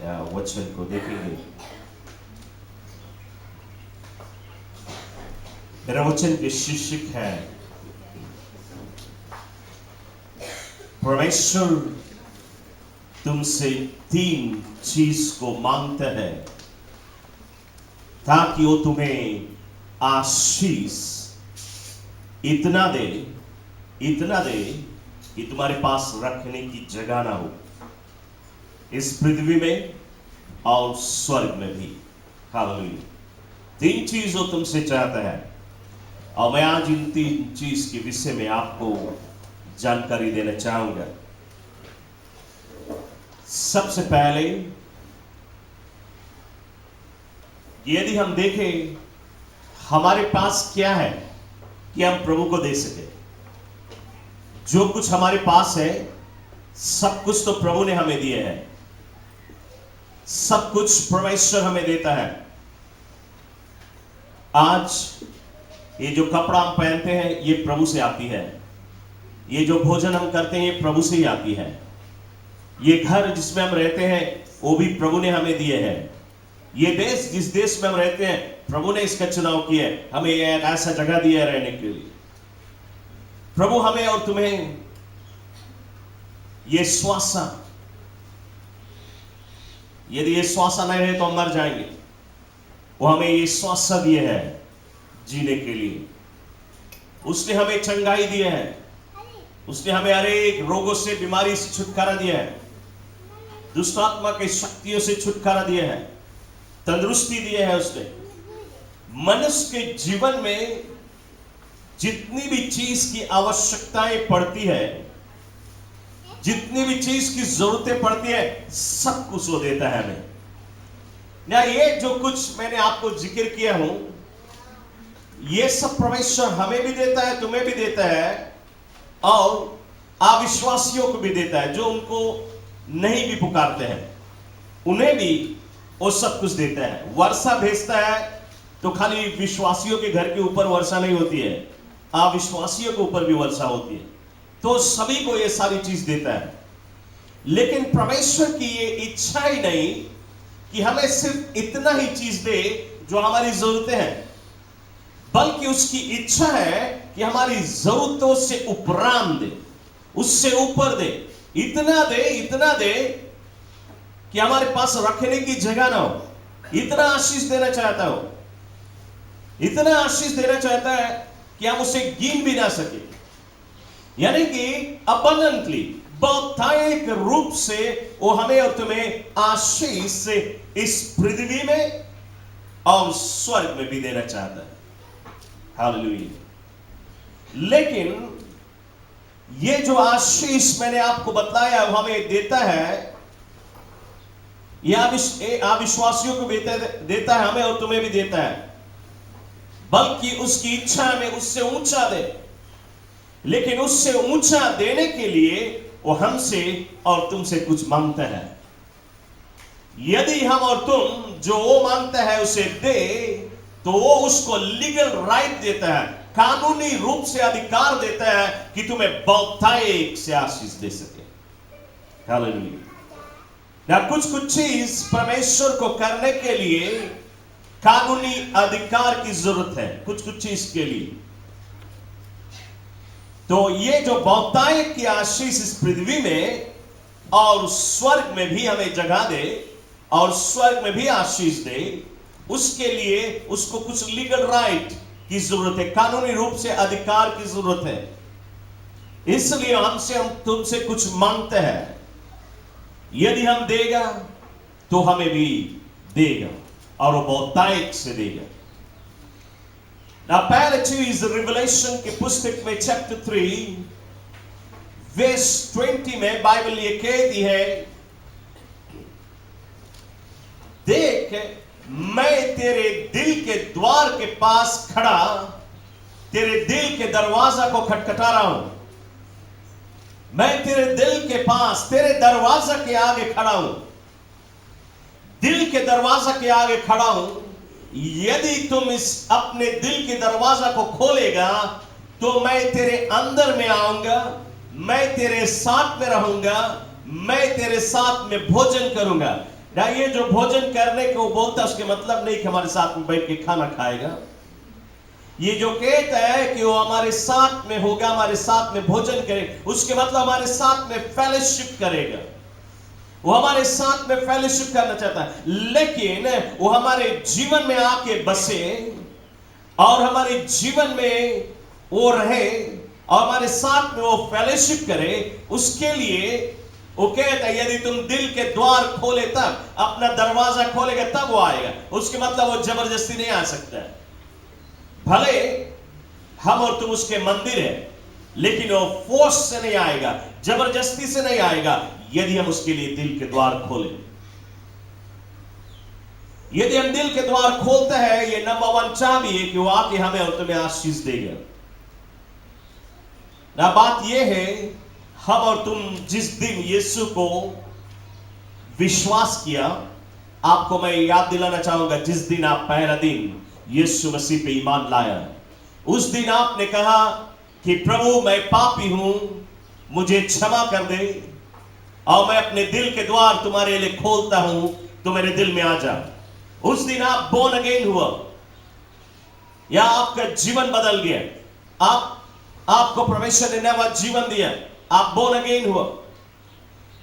वचन को देखेंगे। मेरा वचन के शीर्षक है परमेश्वर तुमसे 3 चीज को मांगता है ताकि वो तुम्हें आशीष इतना दे कि तुम्हारे पास रखने की जगह ना हो, इस पृथ्वी में और स्वर्ग में भी। हालेलुया। 3 चीज वो तुमसे चाहता है और मैं आज इन 3 चीज के विषय में आपको जानकारी देना चाहूंगा। सबसे पहले यदि हम देखें हमारे पास क्या है कि हम प्रभु को दे सके। जो कुछ हमारे पास है सब कुछ तो प्रभु ने हमें दिया है, सब कुछ परमेश्वर हमें देता है। आज ये जो कपड़ा हम पहनते हैं ये प्रभु से आती है, ये जो भोजन हम करते हैं ये प्रभु से ही आती है, ये घर जिसमें हम रहते हैं वो भी प्रभु ने हमें दिए हैं, ये देश जिस देश में हम रहते हैं प्रभु ने इसका चुनाव किया है, हमें एक ऐसा जगह दिया है रहने के लिए। प्रभु हमें और तुम्हें ये श्वास, यदि ये श्वास नहीं रहे तो हम मर जाएंगे, वो हमें ये श्वास दिए है जीने के लिए। उसने हमें चंगाई दिया है, उसने हमें अनेक रोगों से, बीमारी से छुटकारा दिया है, दुष्ट आत्मा की शक्तियों से छुटकारा दिया है, तंदुरुस्ती दिया है उसने। मनुष्य के जीवन में जितनी भी चीज की आवश्यकताएं पड़ती है, जितनी भी चीज की जरूरतें पड़ती है, सब कुछ वो देता है हमें। या ये जो कुछ मैंने आपको जिक्र किया हूं ये सब परमेश्वर हमें भी देता है, तुम्हें भी देता है और अविश्वासियों को भी देता है। जो उनको नहीं भी पुकारते हैं उन्हें भी वो सब कुछ देता है। वर्षा भेजता है तो खाली विश्वासियों के घर के ऊपर वर्षा नहीं होती है, अविश्वासियों के ऊपर भी वर्षा होती है। तो सभी को ये सारी चीज देता है। लेकिन परमेश्वर की ये इच्छा ही नहीं कि हमें सिर्फ इतना ही चीज दे जो हमारी जरूरतें हैं, बल्कि उसकी इच्छा है कि हमारी जरूरतों से उपरांत दे, उससे ऊपर दे, इतना दे कि हमारे पास रखने की जगह ना हो। इतना आशीष देना चाहता हो, इतना आशीष देना चाहता है कि हम उसे गिन भी ना सके। यानी कि अबंडेंटली, बहुतायत रूप से वो हमें और तुम्हें आशीष से इस पृथ्वी में और स्वर्ग में भी देना चाहता है। हालेलुया। लेकिन ये जो आशीष मैंने आपको बताया वो हमें देता है, यह अविश्वासियों को देता है, हमें और तुम्हें भी देता है, बल्कि उसकी इच्छा हमें उससे ऊंचा दे। लेकिन उससे ऊंचा देने के लिए वो हमसे और तुमसे कुछ मांगता है। यदि हम और तुम जो वो मांगता है उसे दे तो वो उसको लीगल राइट देता है, कानूनी रूप से अधिकार देता है कि तुम्हें बहुतायत से आशीष दे सके। हालेलुया। ना कुछ चीज परमेश्वर को करने के लिए कानूनी अधिकार की जरूरत है, कुछ चीज के लिए। तो ये जो बहुतायत की आशीष इस पृथ्वी में और स्वर्ग में भी हमें जगह दे और स्वर्ग में भी आशीष दे, उसके लिए उसको कुछ लीगल राइट की जरूरत है, कानूनी रूप से अधिकार की जरूरत है। इसलिए हम तुमसे कुछ मांगते हैं। यदि हम देगा तो हमें भी देगा और वो बहुतायत से देगा। पहले चीज रिवलेशन की पुस्तक में चैप्टर 3 वर्स 20 में बाइबल ये कहती है, देख मैं तेरे दिल के द्वार के पास खड़ा, तेरे दिल के दरवाजा को खटखटा रहा हूं। मैं तेरे दिल के पास, तेरे दरवाजा के आगे खड़ा हूं, दिल के दरवाजा के आगे खड़ा हूं। यदि तुम इस अपने दिल के दरवाजा को खोलेगा तो मैं तेरे अंदर में आऊंगा, मैं तेरे साथ में रहूंगा, मैं तेरे साथ में भोजन करूंगा। ना ये जो भोजन करने को बोलता है उसके मतलब नहीं कि हमारे साथ में बैठ के खाना खाएगा। ये जो कहता है कि वो हमारे साथ में होगा, हमारे साथ में भोजन करेगा, उसके मतलब हमारे साथ में फेलोशिप करेगा। वो हमारे साथ में फेलोशिप करना चाहता है, लेकिन वो हमारे जीवन में आके बसे और हमारे जीवन में वो रहे और हमारे साथ में वो फेलोशिप करे। उसके लिए वो कहता है यदि तुम दिल के द्वार खोले तब, अपना दरवाजा खोलेगा तब वो आएगा। उसके मतलब वो जबरदस्ती नहीं आ सकता है। भले हम और तुम उसके मंदिर है, लेकिन वो फोर्स से नहीं आएगा, जबरदस्ती से नहीं आएगा, यदि हम उसके लिए दिल के द्वार खोलें। यदि हम दिल के द्वार खोलते हैं, ये नंबर 1 चाबी है कि वो आके हमें और तुम्हें आशीष देगा। ना बात यह है, हम और तुम जिस दिन यीशु को विश्वास किया, आपको मैं याद दिलाना चाहूंगा, जिस दिन आप पहला दिन यीशु मसीह पे ईमान लाया, उस दिन आपने कहा कि प्रभु मैं पापी हूं, मुझे क्षमा कर दे और मैं अपने दिल के द्वार तुम्हारे लिए खोलता हूं, तो मेरे दिल में आ जा। उस दिन आप बोर्न अगेन हुआ, या आपका जीवन बदल गया। आपको परमेश्वर ने नया जीवन दिया, आप बोर्न अगेन हुआ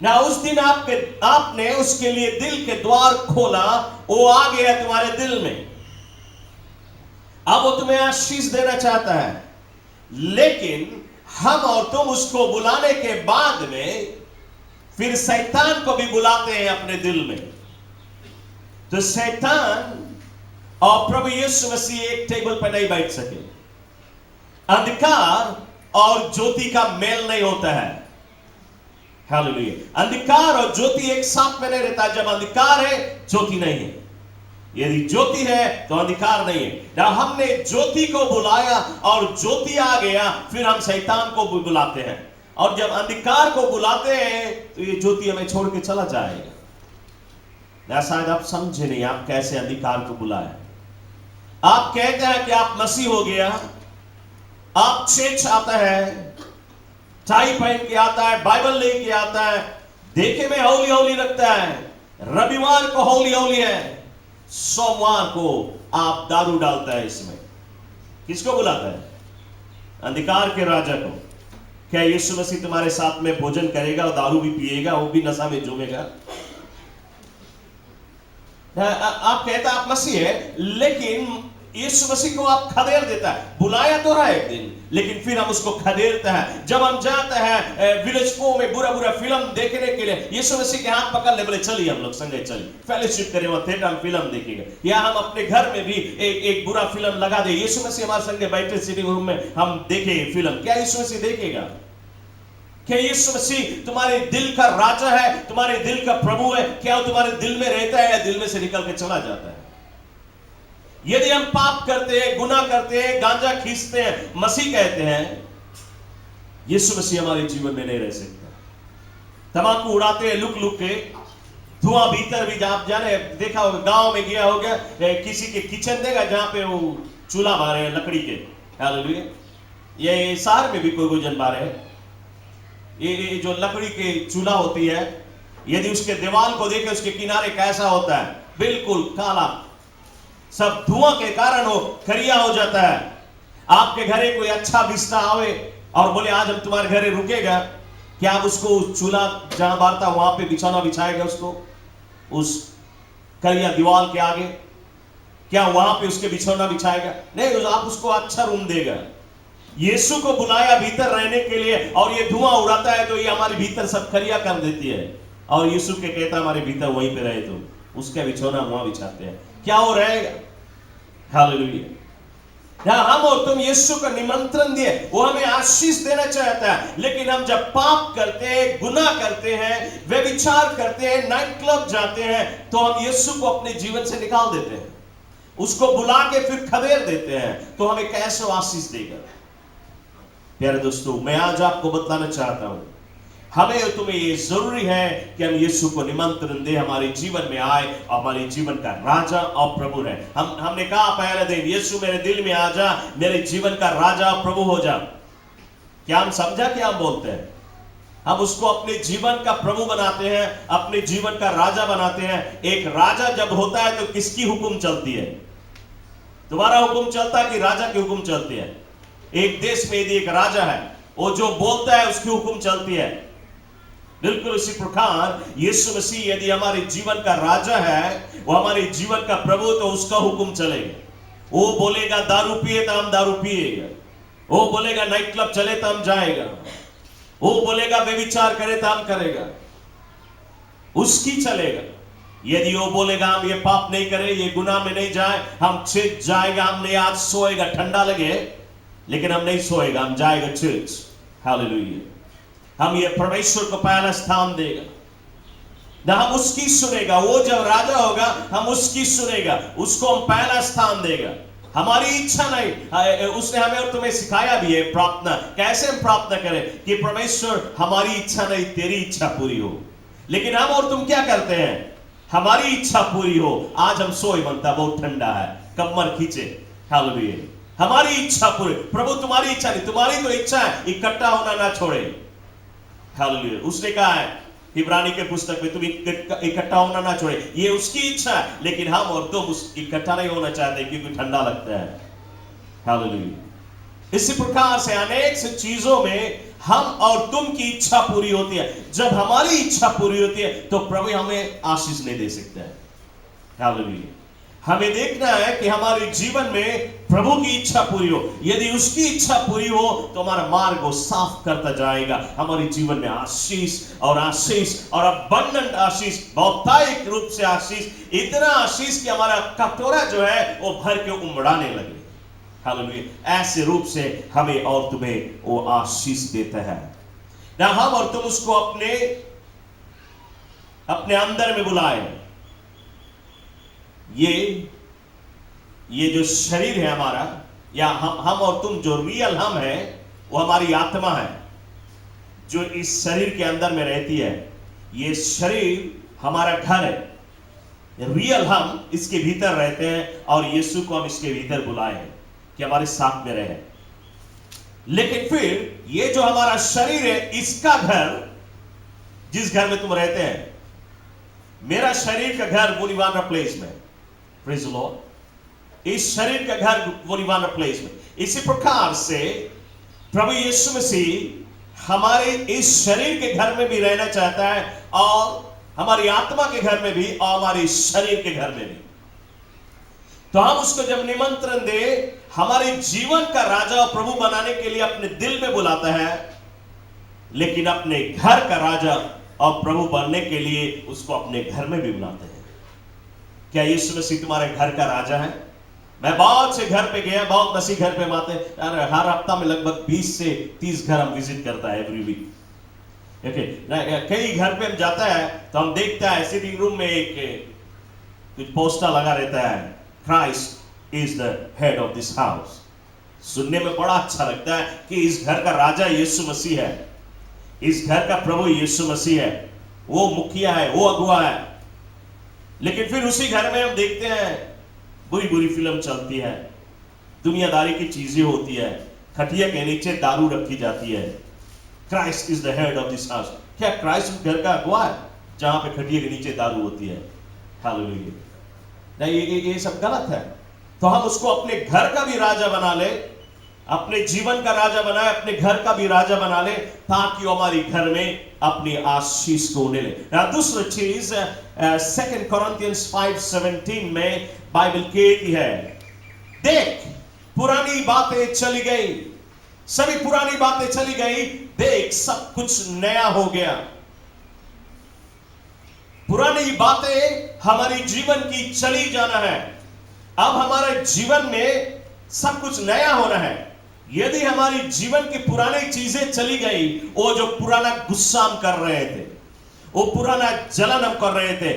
ना। उस दिन आपने उसके लिए दिल के द्वार खोला, वो आ गया तुम्हारे दिल में। अब वो तुम्हें आशीष देना चाहता है, लेकिन हम और तुम उसको बुलाने के बाद में फिर शैतान को भी बुलाते हैं अपने दिल में। तो शैतान और प्रभु यीशु मसीह एक टेबल पर नहीं बैठ सके। अंधकार और ज्योति का मेल नहीं होता है। हालेलुया। अंधकार और ज्योति एक साथ में नहीं रहता। जब अंधकार है, ज्योति नहीं है। यदि ज्योति है तो अंधकार नहीं है ना। हमने ज्योति को बुलाया और ज्योति आ गया, फिर हम शैतान को भी बुलाते हैं। और जब अंधकार को बुलाते हैं तो ये ज्योति हमें छोड़ के चला जाएगा ना। शायद आप समझे नहीं आप कैसे अंधकार को बुलाए। आप कहते हैं कि आप मसीह हो गया, आप चर्च आता है, टाई पहन के आता है, बाइबल लेके आता है, देखे में होली होली लगता है, रविवार को होली होली है, सोमवार को आप दारू डालता है इसमें। किसको बुलाता है? अंधकार के राजा को। क्या यीशु मसीह तुम्हारे साथ में भोजन करेगा और दारू भी पिएगा, वो भी नशा में झूमेगा? आप कहता आप मसीह है, लेकिन यीशु मसीह को आप खदेड़ देता है। बुलाया तो रहा एक दिन, लेकिन फिर हम उसको खदेड़ते हैं। जब हम जाते हैं विलेज में बुरा बुरा फिल्म देखने के लिए, यीशु मसीह के हाथ पकड़ ले, बोले चलिए हम लोग संगे चलिए, फेलोशिप करें, वहां थिएटर में फिल्म देखेंगे। या हम अपने घर में भी एक बुरा फिल्म लगा दे, यीशु मसीह हमारे संगे बैठे सिटिंग रूम में, हम देखे फिल्म। क्या यीशु मसीह देखेगा? क्या यीशु मसीह तुम्हारे दिल का राजा है, तुम्हारे दिल का प्रभु है? क्या वो तुम्हारे दिल में रहता है या दिल में से निकल के चला जाता है? यदि हम पाप करते हैं, गुनाह करते हैं, गांजा खींचते हैं, मसीह कहते हैं, यीशु मसीह हमारे जीवन में नहीं रह सकता। तंबाकू उड़ाते हैं लुक लुक के, धुआं भीतर भी। आप जाने देखा होगा, गांव में गया होगा, किसी के किचन देगा जहां पे वो चूल्हा बारे हैं लकड़ी के। हालेलुया। ये शहर में भी कोई जन बारे है, ये जो लकड़ी के चूल्हा होती है, यदि उसके दीवार को देखे, उसके किनारे कैसा होता है? बिल्कुल काला, सब धुआं के कारण हो खरिया हो जाता है। आपके घरे कोई अच्छा रिश्ता आवे और बोले आज हम तुम्हारे घरे रुकेगा, क्या आप उसको चूल्हा जहां बारता वहां पे बिछौना बिछाएगा उसको, उस करिया दीवार के आगे? क्या वहां पे उसके बिछौना बिछाएगा? नहीं, आप उसको अच्छा रूम देगा। यीशु को बुलाया भीतर रहने के लिए, और ये धुआं उड़ाता है तो ये हमारे भीतर सब खरिया कर देती है। और यीशु के कहता हमारे भीतर वहीं पे रहे, तो उसका बिछौना वहां बिछाते हैं। क्या हो रहेगा? हालेलुया। हम और तुम यीशु को निमंत्रण दिए, वो हमें आशीष देना चाहता है, लेकिन हम जब पाप करते हैं, गुनाह करते हैं, व्यभिचार करते हैं, नाइट क्लब जाते हैं, तो हम यीशु को अपने जीवन से निकाल देते हैं, उसको बुला के फिर खदेड़ देते हैं। तो हमें कैसे आशीष देगा? प्यारे दोस्तों, मैं आज आपको बतलाना चाहता हूं, हमें और तुम्हें ये जरूरी है कि हम यीशु को निमंत्रण दे, हमारे जीवन में आए, हमारे जीवन का राजा और प्रभु है। हमने कहा पहले दिन, यीशु मेरे दिल में आ जा, मेरे जीवन का राजा और प्रभु हो जा। क्या हम समझा क्या हम बोलते हैं? हम उसको अपने जीवन का प्रभु बनाते हैं, अपने जीवन का राजा बनाते हैं। एक राजा जब होता है तो किसकी हुक्म चलती है? तुम्हारा हुक्म चलता है कि राजा की हुक्म चलती है? एक देश में यदि एक राजा है, वो जो बोलता है उसकी हुक्म चलती है। बिल्कुल इसी प्रकार यीशु मसीह यदि हमारे जीवन का राजा है, वो हमारे जीवन का प्रभु, तो उसका हुक्म चलेगा। वो बोलेगा दारू पिए तो हम दारू पिएगा, वो बोलेगा नाइट क्लब चले तो हम जाएगा, वो बोलेगा व्यभिचार करे तो हम करेगा, उसकी चलेगा। यदि वो बोलेगा हम ये पाप नहीं करें, ये गुनाह में नहीं जाए, हम चर्च जाएगा, हम नहीं आज सोएगा, ठंडा लगे लेकिन हम नहीं सोएगा, हम जाएगा चर्च। हालेलुया। हम ये परमेश्वर को पहला स्थान देगा ना, हम उसकी सुनेगा। वो जब राजा होगा हम उसकी सुनेगा, उसको हम पहला स्थान देगा। हमारी इच्छा नहीं, उसने हमें और तुम्हें सिखाया भी है प्रार्थना, कैसे हम प्रार्थना करें कि परमेश्वर हमारी इच्छा नहीं तेरी इच्छा पूरी हो। लेकिन हम और तुम क्या करते हैं? हमारी इच्छा पूरी हो, आज हम सोए बनता, बहुत ठंडा है, कमर खींचे। हालेलुया। हमारी इच्छा पूरी, प्रभु तुम्हारी इच्छा नहीं, तुम्हारी तो इच्छा है इकट्ठा होना ना छोड़े। हालेलुया। उसने कहा है इब्रानी के पुस्तक में, तुम इकट्ठा होना ना छोड़े, ये उसकी इच्छा है। लेकिन हम और तुम इकट्ठा नहीं होना चाहते क्योंकि ठंडा लगता है। हालेलुया। इसी प्रकार से अनेक से चीजों में हम और तुम की इच्छा पूरी होती है। जब हमारी इच्छा पूरी होती है तो प्रभु हमें आशीष नहीं दे सकता है। हालेलुया। हमें देखना है कि हमारे जीवन में प्रभु की इच्छा पूरी हो। यदि उसकी इच्छा पूरी हो तो हमारा मार्ग को साफ करता जाएगा। हमारे जीवन में आशीष और आशीष और अबंडेंट आशीष, बहुतायत रूप से आशीष, इतना आशीष कि हमारा कटोरा जो है वो भर के उमड़ाने लगे। हालेलुया। ऐसे रूप से हमें और तुम्हें वो आशीष देता है ना। हम और तुम उसको अपने अंदर में बुलाए। ये जो शरीर है हमारा, या हम और तुम जो रियल हम है, वो हमारी आत्मा है जो इस शरीर के अंदर में रहती है। ये शरीर हमारा घर है। रियल हम इसके भीतर रहते हैं और यीशु को हम इसके भीतर बुलाए हैं कि हमारे साथ में रहे। लेकिन फिर ये जो हमारा शरीर है, इसका घर, जिस घर में तुम रहते हैं, मेरा शरीर का घर वो निवाना प्लेस में, प्रेज़ द लॉर्ड, इस शरीर का घर वो निवाना प्लेस में। इसी प्रकार से प्रभु यीशु मसीह हमारे इस शरीर के घर में भी रहना चाहता है, और हमारी आत्मा के घर में भी, और हमारे शरीर के घर में भी। तो हम उसको जब निमंत्रण दे, हमारे जीवन का राजा और प्रभु बनाने के लिए अपने दिल में बुलाता है, लेकिन अपने घर का राजा और प्रभु बनने के लिए उसको अपने घर में भी बुलाते हैं। क्या यीशु मसीह तुम्हारे घर का राजा है? मैं बहुत से घर पे गया, बहुत मसीह घर पे आते हैं, हर हफ्ता में लगभग 20 से 30 घर हम विजिट करता है एवरी वीक। कई घर पे हम जाता है तो हम देखता है सिटिंग रूम में एक कुछ पोस्टर लगा रहता है, Christ is the head of this house. सुनने में बड़ा अच्छा लगता है कि इस घर का राजा यीशु मसीह है, इस घर का प्रभु यीशु मसीह है, वो मुखिया है, वो अगुआ है। लेकिन फिर उसी घर में हम देखते हैं बुरी बुरी फिल्म चलती है, दुनियादारी की चीजें होती है, खटिया के नीचे दारू रखी जाती है। Christ is the head of this house. क्या क्राइस्ट घर का अगुआ है जहां पे खटिया के नीचे दारू होती है? हालेलुया। नहीं, ये सब गलत है। तो हम उसको अपने घर का भी राजा बना ले, अपने जीवन का राजा बनाए, अपने घर का भी राजा बना ले, ताकि वो हमारे घर में अपनी आशीष को ले ले। दूसरी चीज 2 Corinthians 5:17 में बाइबल कहती है, देख पुरानी बातें चली गई, सभी पुरानी बातें चली गई, देख सब कुछ नया हो गया। पुरानी बातें हमारी जीवन की चली जाना है, अब हमारे जीवन में सब कुछ नया होना है। यदि हमारी जीवन की पुरानी चीजें चली गई, वो जो पुराना गुस्सा हम कर रहे थे, वो पुराना जलन हम कर रहे थे,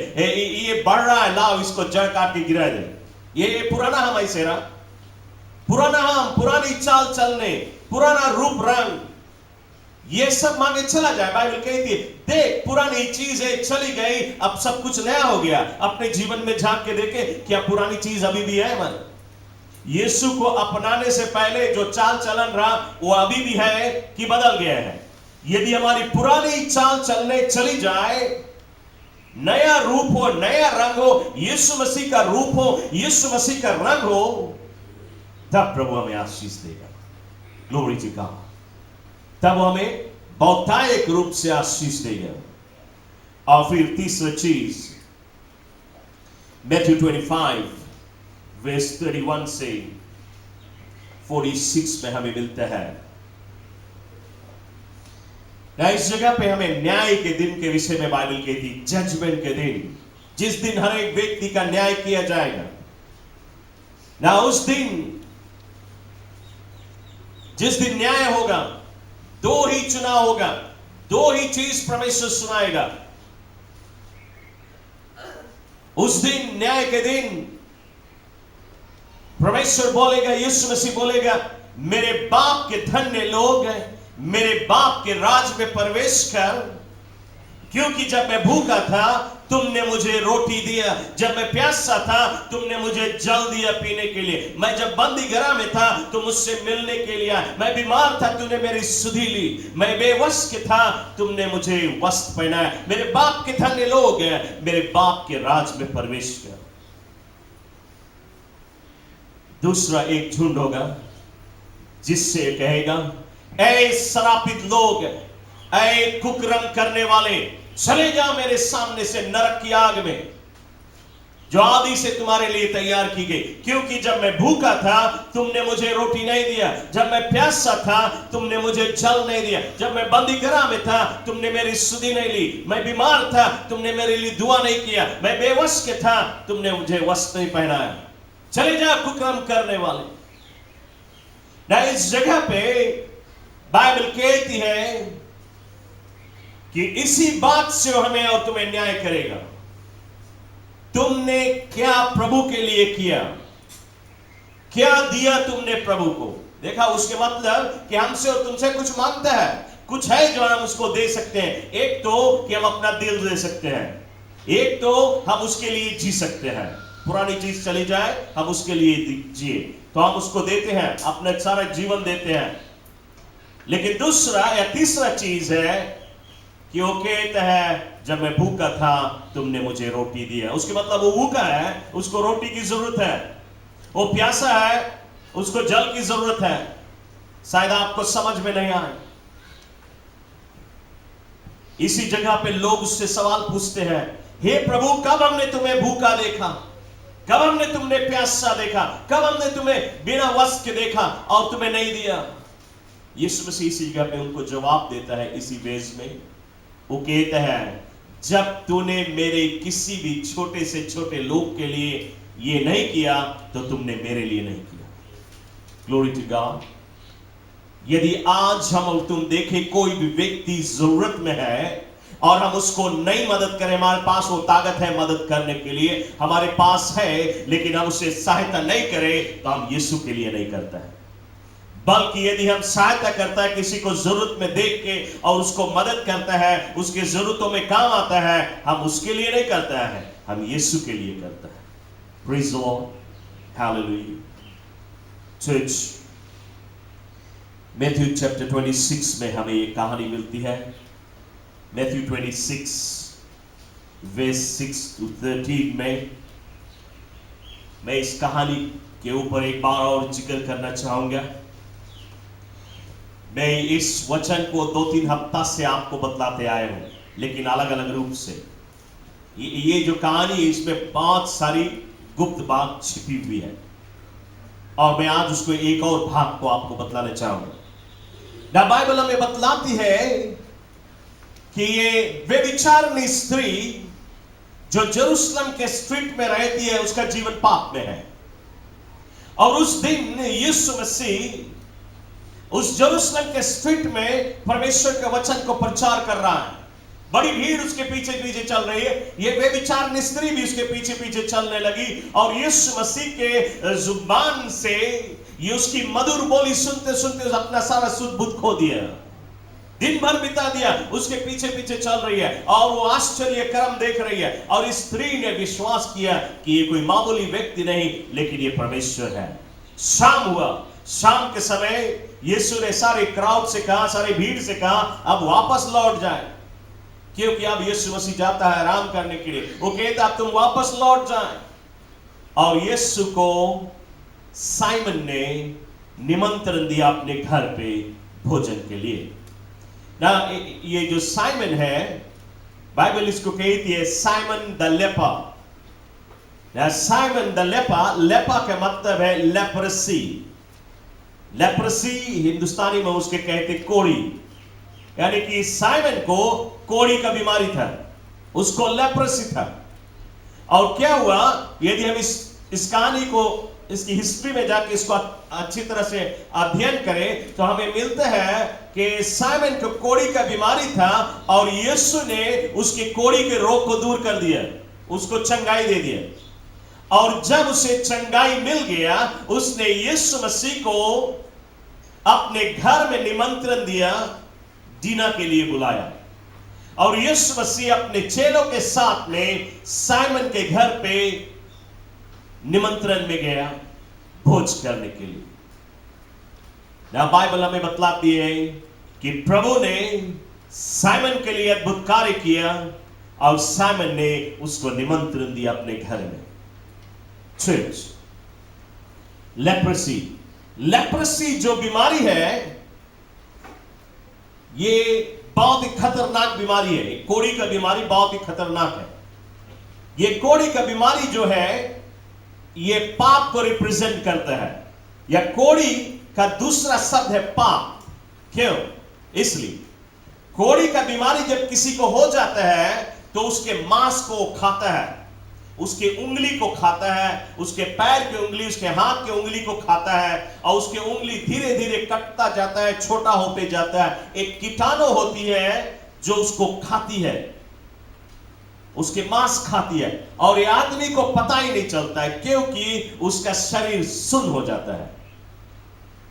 ये बढ़ रहा है, लाओ इसको जड़ काट के गिरा दे, ये पुराना हम ऐसे रहा, पुराना हम, पुरानी चाल चलने, पुराना रूप रंग, ये सब मांगे चला जाए। बाइबल कहती है देख पुरानी चीजें चली गई, अब सब कुछ नया हो गया। अपने जीवन में झांक के देखे, क्या पुरानी चीज अभी भी है हमारे? यीशु को अपनाने से पहले जो चाल चलन रहा वो अभी भी है कि बदल गया है? यदि हमारी पुरानी चाल चलने चली जाए, नया रूप हो, नया रंग हो, यीशु मसीह का रूप हो, यीशु मसीह का रंग हो, तब प्रभु हमें आशीष देगा। Glory to God. तब हमें बौद्धायिक रूप से आशीष देगा। और फिर तीसरी चीज मैथ्यू 25 वर्स 31 से 46 में हमें मिलता है। इस जगह पे हमें न्याय के दिन के विषय में बाइबल कहती, जजमेंट के दिन, जिस दिन हर एक व्यक्ति का न्याय किया जाएगा ना, उस दिन जिस दिन न्याय होगा, दो ही चुनाव होगा, दो ही चीज परमेश्वर सुनाएगा। उस दिन, न्याय के दिन, परमेश्वर बोलेगा, यीशु मसीह बोलेगा, मेरे बाप के धन्य लोग मेरे बाप के राज में प्रवेश कर, क्योंकि जब मैं भूखा था तुमने मुझे रोटी दिया, जब मैं प्यासा था तुमने मुझे जल दिया पीने के लिए, मैं जब बंदी गृह में था तुम मुझसे मिलने के लिए आए, मैं बीमार था तुमने मेरी सुधि ली, मैं बेवस्त्र था तुमने मुझे वस्त्र पहनाया। मेरे बाप के धन्य लोग हैं, मेरे बाप के राज में प्रवेश कर। दूसरा एक झुंड होगा जिससे कहेगा, ऐ श्रापित लोग, ऐ कुकर्म करने वाले, चले जाओ मेरे सामने से नरक की आग में, जो आदि से तुम्हारे लिए तैयार की गई। क्योंकि जब मैं भूखा था तुमने मुझे रोटी नहीं दिया, जब मैं प्यासा था तुमने मुझे जल नहीं दिया, जब मैं बंदी गृह में था तुमने मेरी सुधि नहीं ली, मैं बीमार था तुमने मेरे लिए दुआ नहीं किया, मैं बेवस्त्र था तुमने मुझे वस्त्र नहीं पहनाया। चले जाओ कुकर्म करने वाले। ना इस जगह पे बाइबल कहती है कि इसी बात से वो हमें और तुम्हें न्याय करेगा। तुमने क्या प्रभु के लिए किया, क्या दिया तुमने प्रभु को। देखा, उसके मतलब कि हमसे और तुमसे कुछ मांगता है, कुछ है जो हम उसको दे सकते हैं। एक तो कि हम अपना दिल दे सकते हैं, एक तो हम उसके लिए जी सकते हैं। पुरानी चीज चली जाए हम उसके लिए जिए, तो हम उसको देते हैं, अपना सारा जीवन देते हैं। लेकिन दूसरा या तीसरा चीज है कि वो कहता है, जब मैं भूखा था तुमने मुझे रोटी दिया। उसके मतलब वो भूखा है, उसको रोटी की जरूरत है, वो प्यासा है, उसको जल की जरूरत है। शायद आपको समझ में नहीं आए। इसी जगह पे लोग उससे सवाल पूछते हैं, हे प्रभु, कब हमने तुम्हें भूखा देखा, कब हमने तुम्हें प्यासा देखा, कब हमने तुम्हें बिना वस्त्र के देखा और तुम्हें नहीं दिया। यीशु मसीह इसी जगह पे उनको जवाब देता है इसी वेज में। वो कहता है, जब तूने मेरे किसी भी छोटे से छोटे लोग के लिए ये नहीं किया तो तुमने मेरे लिए नहीं किया। Glory to God. यदि आज हम और तुम देखें कोई भी व्यक्ति जरूरत में है और हम उसको नहीं मदद करें, हमारे पास वो ताकत है मदद करने के लिए, हमारे पास है, लेकिन हम उसे सहायता नहीं करें तो हम यीशु के लिए नहीं करता है। बल्कि यदि हम सहायता करता है, किसी को जरूरत में देख के और उसको मदद करता है, उसकी जरूरतों में काम आता है, हम उसके लिए नहीं करता है, हम यीशु के लिए करता है। Praise the Lord, hallelujah. Church, Matthew chapter 26 में हमें ये कहानी मिलती है। मैथ्यू 26 वर्स 6 to 13 में मैं इस कहानी के ऊपर एक बार और जिक्र करना चाहूंगा। मैं इस वचन को 2-3 हफ्ता से आपको बतलाते आया हूं, लेकिन अलग अलग रूप से। ये जो कहानी है इसमें बहुत सारी गुप्त बात छिपी हुई है और मैं आज उसको एक और भाग को आपको बतलाना चाहूंगा। ना बाइबल हमें बतलाती है कि ये व्यभिचारिणी स्त्री जो यरूशलेम के स्ट्रीट में रहती है, उसका जीवन पाप में है। और उस दिन यीशु मसीह उस यरूशलेम के स्ट्रीट में परमेश्वर के वचन को प्रचार कर रहा है। बड़ी भीड़ उसके पीछे पीछे चल रही है। ये व्यभिचारिणी स्त्री भी उसके पीछे पीछे चलने लगी और यीशु मसीह के जुबान से ये उसकी मधुर बोली सुनते सुनते अपना सारा सुध बुध खो दिया, दिन भर बिता दिया, उसके पीछे पीछे चल रही है और वो आश्चर्य कर्म देख रही है। और इस स्त्री ने विश्वास किया कि ये कोई मामूली व्यक्ति नहीं, लेकिन ये परमेश्वर है। शाम हुआ, शाम के समय यीशु ने सारे क्राउड से कहा, सारे भीड़ से कहा, अब वापस लौट जाए, क्योंकि अब यीशु मसीह जाता है आराम करने के लिए। वो कहता अब तुम वापस लौट जाए। और यीशु को साइमन ने निमंत्रण दिया अपने घर पे भोजन के लिए। ना ये जो साइमन है, बाइबल इसको कहती है Simon the leper. Simon the leper, लेपा का मतलब है लेप्रेसी। लेप्रेसी हिंदुस्तानी में उसके कहते कोड़ी, यानी कि साइमन को कोड़ी का बीमारी था, उसको लेप्रेसी था। और क्या हुआ, यदि हम इस कहानी को, इसकी हिस्ट्री में जाके इसको अच्छी तरह से अध्ययन करें तो हमें मिलता है कि साइमन को कोड़ी का बीमारी था और यीशु ने उसकी कोड़ी के रोग को दूर कर दिया, उसको चंगाई दे दिया। और जब उसे चंगाई मिल गया, उसने यीशु मसीह को अपने घर में निमंत्रण दिया, डिनर के लिए बुलाया। और यीशु मसीह अपने चेलों के साथ में साइमन के घर पे निमंत्रण में गया भोज करने के लिए। ना बाइबल हमें बतलाती है कि प्रभु ने साइमन के लिए अद्भुत कार्य किया और साइमन ने उसको निमंत्रण दिया अपने घर में। चर्च, लेप्रेसी, लेप्रेसी जो बीमारी है, ये बहुत ही खतरनाक बीमारी है। कोड़ी का बीमारी बहुत ही खतरनाक है। ये कोड़ी का बीमारी जो है, ये पाप को रिप्रेजेंट करता है, या कोड़ी का दूसरा शब्द है पाप। क्यों? इसलिए कोड़ी का बीमारी जब किसी को हो जाता है तो उसके मांस को खाता है, उसके उंगली को खाता है, उसके पैर की उंगली, उसके हाथ की उंगली को खाता है, और उसकी उंगली धीरे धीरे कटता जाता है, छोटा होते जाता है। एक कीटाणु होती है जो उसको खाती है, उसके मांस खाती है, और ये आदमी को पता ही नहीं चलता है क्योंकि उसका शरीर सुन्न हो जाता है।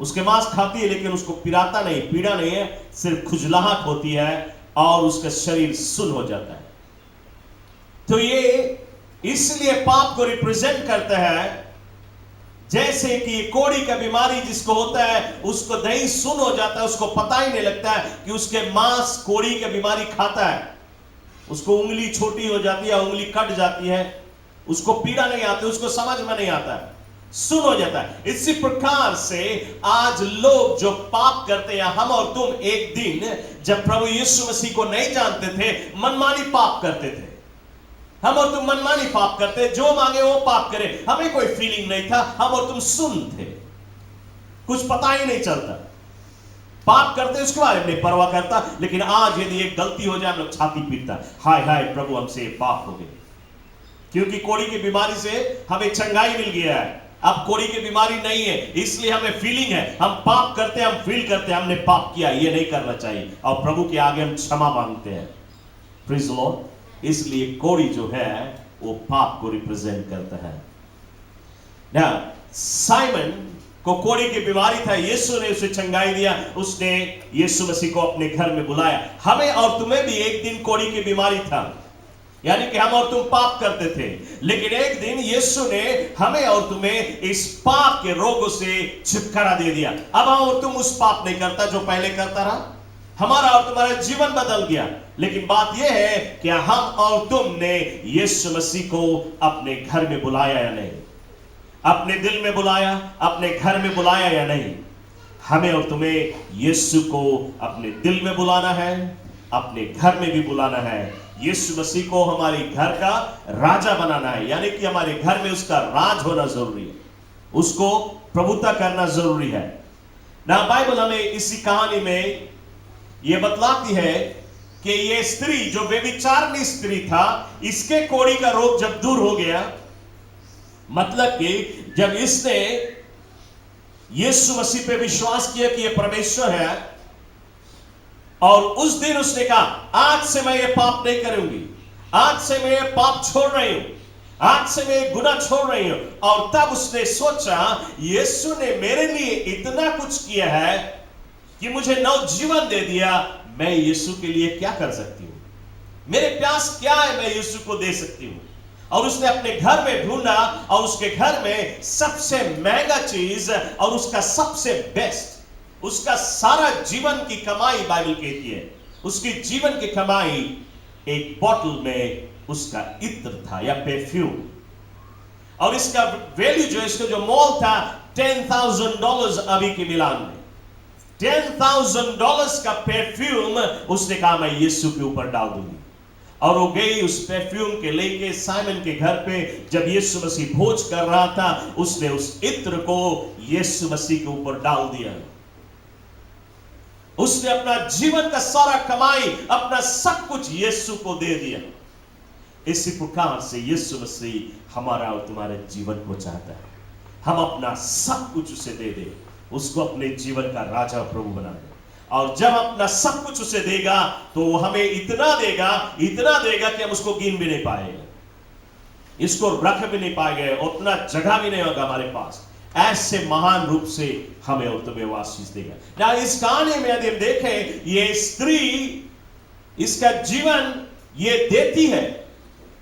उसके मांस खाती है लेकिन उसको पिराता नहीं, पीड़ा नहीं है, सिर्फ खुजलाहट होती है और उसका शरीर सुन्न हो जाता है। तो ये इसलिए पाप को रिप्रेजेंट करता है। जैसे कि कोड़ी का बीमारी जिसको होता है, उसको दही सुन्न हो जाता है, उसको पता ही नहीं लगता है कि उसके मांस कोड़ी का बीमारी खाता है। उसको उंगली छोटी हो जाती है, उंगली कट जाती है, उसको पीड़ा नहीं आती, उसको समझ में नहीं आता है, सुन्न हो जाता है। इसी प्रकार से आज लोग जो पाप करते हैं, हम और तुम एक दिन जब प्रभु यीशु मसीह को नहीं जानते थे, मनमानी पाप करते थे। हम और तुम मनमानी पाप करते, जो मांगे वो पाप करे, हमें कोई फीलिंग नहीं था, हम और तुम सुन्न थे, कुछ पता ही नहीं चलता, पाप करते उसके बारे में नहीं परवाह करता। लेकिन आज यदि एक गलती हो जाए, हम लोग छाती पीटता, हाय हाय प्रभु हमसे पाप हो गए, क्योंकि कोड़ी की बीमारी से हमें चंगाई मिल गया है। अब कोड़ी की बीमारी नहीं है, इसलिए हमें फीलिंग है, हम पाप करते हैं, हम फील करते हैं हमने पाप किया, ये नहीं करना चाहिए, और प्रभु के आगे हम क्षमा मांगते हैं। Praise the Lord. इसलिए कोड़ी जो है वो पाप को रिप्रेजेंट करता है ना। साइमन को कोड़ी की बीमारी था, यीशु ने उसे चंगाई दिया, उसने यीशु मसीह को अपने घर में बुलाया। हमें और तुम्हें भी एक दिन कोड़ी की बीमारी था, यानी कि हम और तुम पाप करते थे, लेकिन एक दिन यीशु ने हमें और तुम्हें इस पाप के रोगों से छुटकारा दे दिया। अब हम और तुम उस पाप नहीं करता जो पहले करता रहा, हमारा और तुम्हारा जीवन बदल गया। लेकिन बात यह है कि हम और तुमने यीशु मसीह को अपने घर में बुलाया या नहीं, अपने दिल में बुलाया, अपने घर में बुलाया या नहीं। हमें और तुम्हें यीशु को अपने दिल में बुलाना है, अपने घर में भी बुलाना है। यीशु मसीह को हमारे घर का राजा बनाना है, यानी कि हमारे घर में उसका राज होना जरूरी है, उसको प्रभुता करना जरूरी है ना। बाइबल हमें इसी कहानी में यह बतलाती है कि यह स्त्री जो व्यभिचारिणी स्त्री था, इसके कोड़ी का रोग जब दूर हो गया, मतलब कि जब इसने यीशु मसीह पे विश्वास किया कि यह परमेश्वर है, और उस दिन उसने कहा आज से मैं ये पाप नहीं करूंगी, आज से मैं ये पाप छोड़ रही हूं, आज से मैं ये गुनाह छोड़ रही हूं। और तब उसने सोचा यीशु ने मेरे लिए इतना कुछ किया है कि मुझे नव जीवन दे दिया, मैं यीशु के लिए क्या कर सकती हूं, मेरे प्यास क्या है, मैं यीशु को दे सकती हूं। और उसने अपने घर में ढूंढा और उसके घर में सबसे महंगा चीज और उसका सबसे बेस्ट, उसका सारा जीवन की कमाई, बाइबल कहती है उसकी जीवन की कमाई एक बोतल में उसका इत्र था या परफ्यूम। और इसका वैल्यू जो, इसका जो मोल था $10,000 अभी के मिलान में। $10,000 का परफ्यूम उसने कहा मैं यीशु के ऊपर डाल दूंगी। और वो गई उस परफ्यूम के लेके साइमन के घर पे। जब यीशु मसीह भोज कर रहा था उसने उस इत्र को यीशु मसीह के ऊपर डाल दिया। उसने अपना जीवन का सारा कमाई, अपना सब कुछ यीशु को दे दिया। इसी प्रकार से यीशु मसीह हमारा और तुम्हारे जीवन को चाहता है। हम अपना सब कुछ उसे दे दे, उसको अपने जीवन का राजा और प्रभु बना दे। और जब अपना सब कुछ उसे देगा तो वो हमें इतना देगा कि हम उसको गिन भी नहीं पाएंगे, इसको रख भी नहीं पाएंगे, उतना जगह भी नहीं होगा हमारे पास। ऐसे महान रूप से हमें और तुम्हें वो आशीष देगा ना। इस कहानी में यदि हम देखें, ये स्त्री इसका जीवन ये देती है,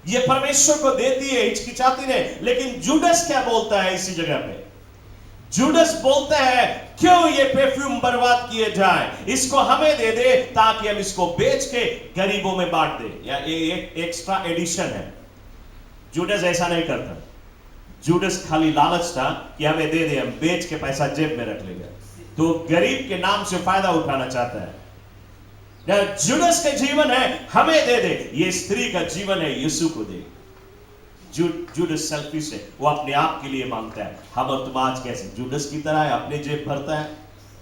ये परमेश्वर को देती है, हिचकिचाती नहीं। लेकिन जुडस क्या बोलता है इसी जगह पे? जुडस बोलता है क्यों ये परफ्यूम बर्बाद किए जाए, इसको हमें दे दे ताकि हम इसको बेच के गरीबों में बांट दे। या एक एक्स्ट्रा एडिशन है। जुडस ऐसा नहीं करता। जुडस खाली लालच था कि हमें दे दे, हम बेच के पैसा जेब में रख लेगा। तो गरीब के नाम से फायदा उठाना चाहता है। जुडस का जीवन है हमें दे दे, ये स्त्री का जीवन है यीशु को दे। जुडस सेल्फिश है, वो अपने आप के लिए मांगता है। हम और तुम आज कैसे जुडस की तरह है, अपने जेब भरता है,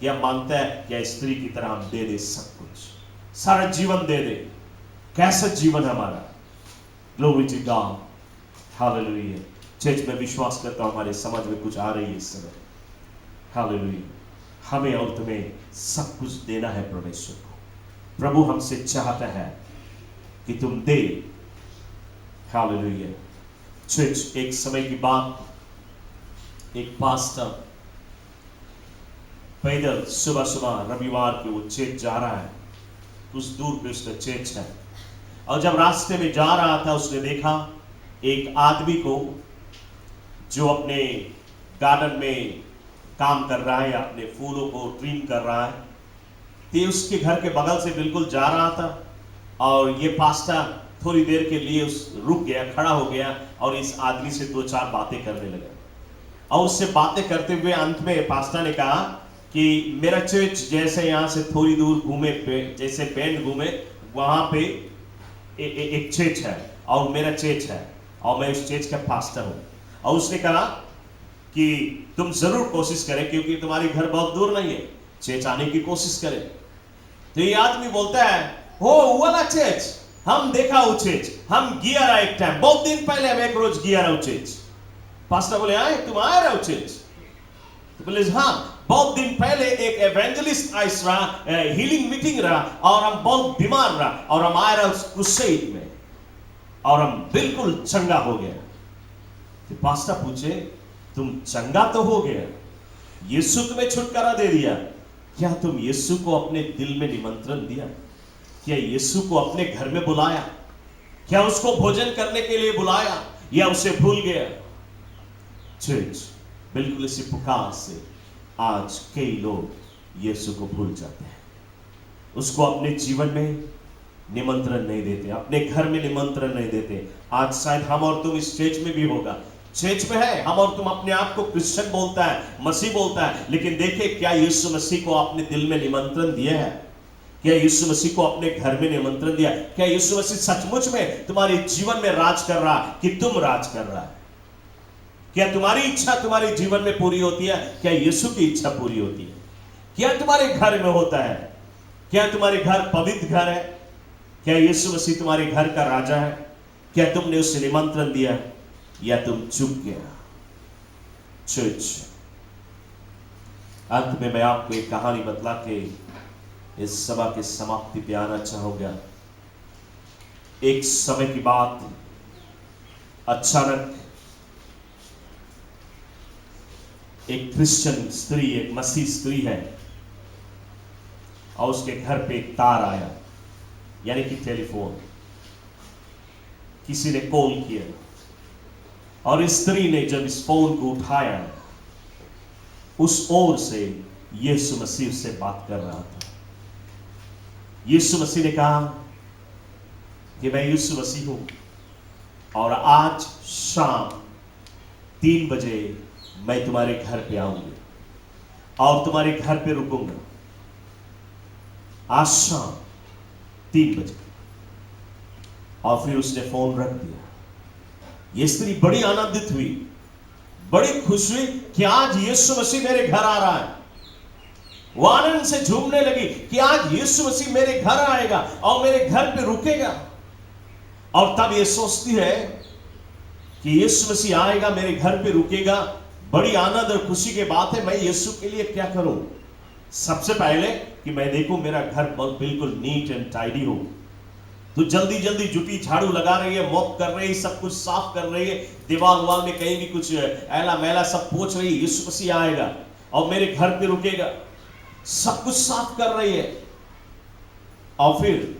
या मांगता है या स्त्री की तरह हम दे दे सब कुछ, सारा जीवन दे दे। कैसा जीवन हमारा? Glory to God, hallelujah. Church में विश्वास करता हूं हमारे समझ में कुछ आ रही है इस समय। हालेलुया। हमें और तुम्हें सब कुछ देना है परमेश्वर को। प्रभु हमसे चाहता है कि तुम दे। हालेलुया। चर्च, एक समय की बात, एक पास्टर पैदल सुबह सुबह रविवार के वो चर्च जा रहा है। उस दूर पे उसका चर्च है। और जब रास्ते में जा रहा था उसने देखा एक आदमी को जो अपने गार्डन में काम कर रहा है, अपने फूलों को ट्रिम कर रहा है। तो उसके घर के बगल से बिल्कुल जा रहा था और ये पास्टर थोड़ी देर के लिए रुक गया, खड़ा हो गया और इस आदमी से दो चार बातें करने लगा। और उससे बातें करते हुए अंत में पास्टर ने कहा कि मेरा चर्च जैसे यहाँ से थोड़ी दूर घूमे, जैसे बैंड घूमे, वहाँ पे एक चर्च है और मेरा चर्च है और मैं उस चर्च का पास्टर हूँ। और उसने कहा कि तुम जरूर कोशिश करें, क्योंकि तुम्हारी घर बहुत दूर नहीं है, चर्च आने की कोशिश करें। तो ये आदमी बोलता है, हो वाला चर्च हम देखा वो चर्च, हम गया रहा एक टाइम, बहुत दिन पहले हम एक रोज गया रहा चर्च। पास्टर बोले आए, तुम आए रहो चर्च? तो बोले हाँ, बहुत दिन पहले एक एवेंजलिस्ट आइस रहा, हीलिंग मीटिंग रहा और हम बहुत बीमार रहा और हम आए रहा उस क्रूसेड में और हम बिल्कुल चंगा हो गया। तो पास्टर पूछे, तुम चंगा तो हो गया, यीशु तुम्हें छुटकारा दे दिया, क्या तुम यीशु को अपने दिल में निमंत्रण दिया? क्या यीशु को अपने घर में बुलाया? क्या उसको भोजन करने के लिए बुलाया या उसे भूल गया? चर्च, बिल्कुल इसी प्रकार से आज कई लोग यीशु को भूल जाते हैं, उसको अपने जीवन में निमंत्रण नहीं देते, अपने घर में निमंत्रण नहीं देते। आज शायद हम और तुम इस चर्च में भी होगा, चर्च में है, हम और तुम अपने आप को क्रिश्चियन बोलता है, मसीह बोलता है, लेकिन देखे क्या यीशु मसीह को अपने दिल में निमंत्रण दिया है? क्या यीशु मसीह को अपने घर में निमंत्रण दिया? क्या यीशु मसीह सचमुच में तुम्हारे जीवन में राज कर रहा कि तुम राज कर रहा है? क्या तुम्हारी इच्छा तुम्हारे जीवन में पूरी होती है? क्या यीशु की इच्छा पूरी होती है? क्या तुम्हारे घर में होता है? क्या तुम्हारे घर पवित्र घर है? क्या यीशु मसीह तुम्हारे घर का राजा है? क्या तुमने उसे निमंत्रण दिया या तुम चुप गया? चर्च, अंत में मैं आपको एक कहानी बतला के इस सभा की समाप्ति पे आना चाहूंगा। एक समय की बात, अचानक एक क्रिश्चियन स्त्री, एक मसीह स्त्री है और उसके घर पे एक तार आया, यानी कि टेलीफोन, किसी ने कॉल किया और इस स्त्री ने जब इस फोन को उठाया, उस ओर से यीशु मसीह से बात कर रहा था। यीशु मसीह ने कहा कि मैं यीशु मसीह हूं और आज शाम 3 बजे मैं तुम्हारे घर पे आऊंगी और तुम्हारे घर पे रुकूंगा। आज शाम 3 बजे। और फिर उसने फोन रख दिया। ये स्त्री बड़ी आनंदित हुई, बड़ी खुश हुई कि आज यीशु मसीह मेरे घर आ रहा है। वो आनंद से झूमने लगी कि आज यीशु मसीह मेरे घर आएगा और मेरे घर पे रुकेगा। और तब ये सोचती है कि यीशु मसीह आएगा, मेरे घर पे रुकेगा। बड़ी आनंद और खुशी की बात है। मैं यीशु के लिए क्या करूं? सबसे पहले कि मैं देखूं मेरा घर बिल्कुल नीट एंड टाइडी हो। तो जल्दी जल्दी जुटी झाड़ू लगा रही है, मॉप कर रही है, सब कुछ साफ कर रही है, दीवार वाल में कहीं भी कुछ ऐला मैला सब पोंछ रही है। यीशु मसीह आएगा और मेरे घर पे रुकेगा। सब कुछ साफ कर रही है। और फिर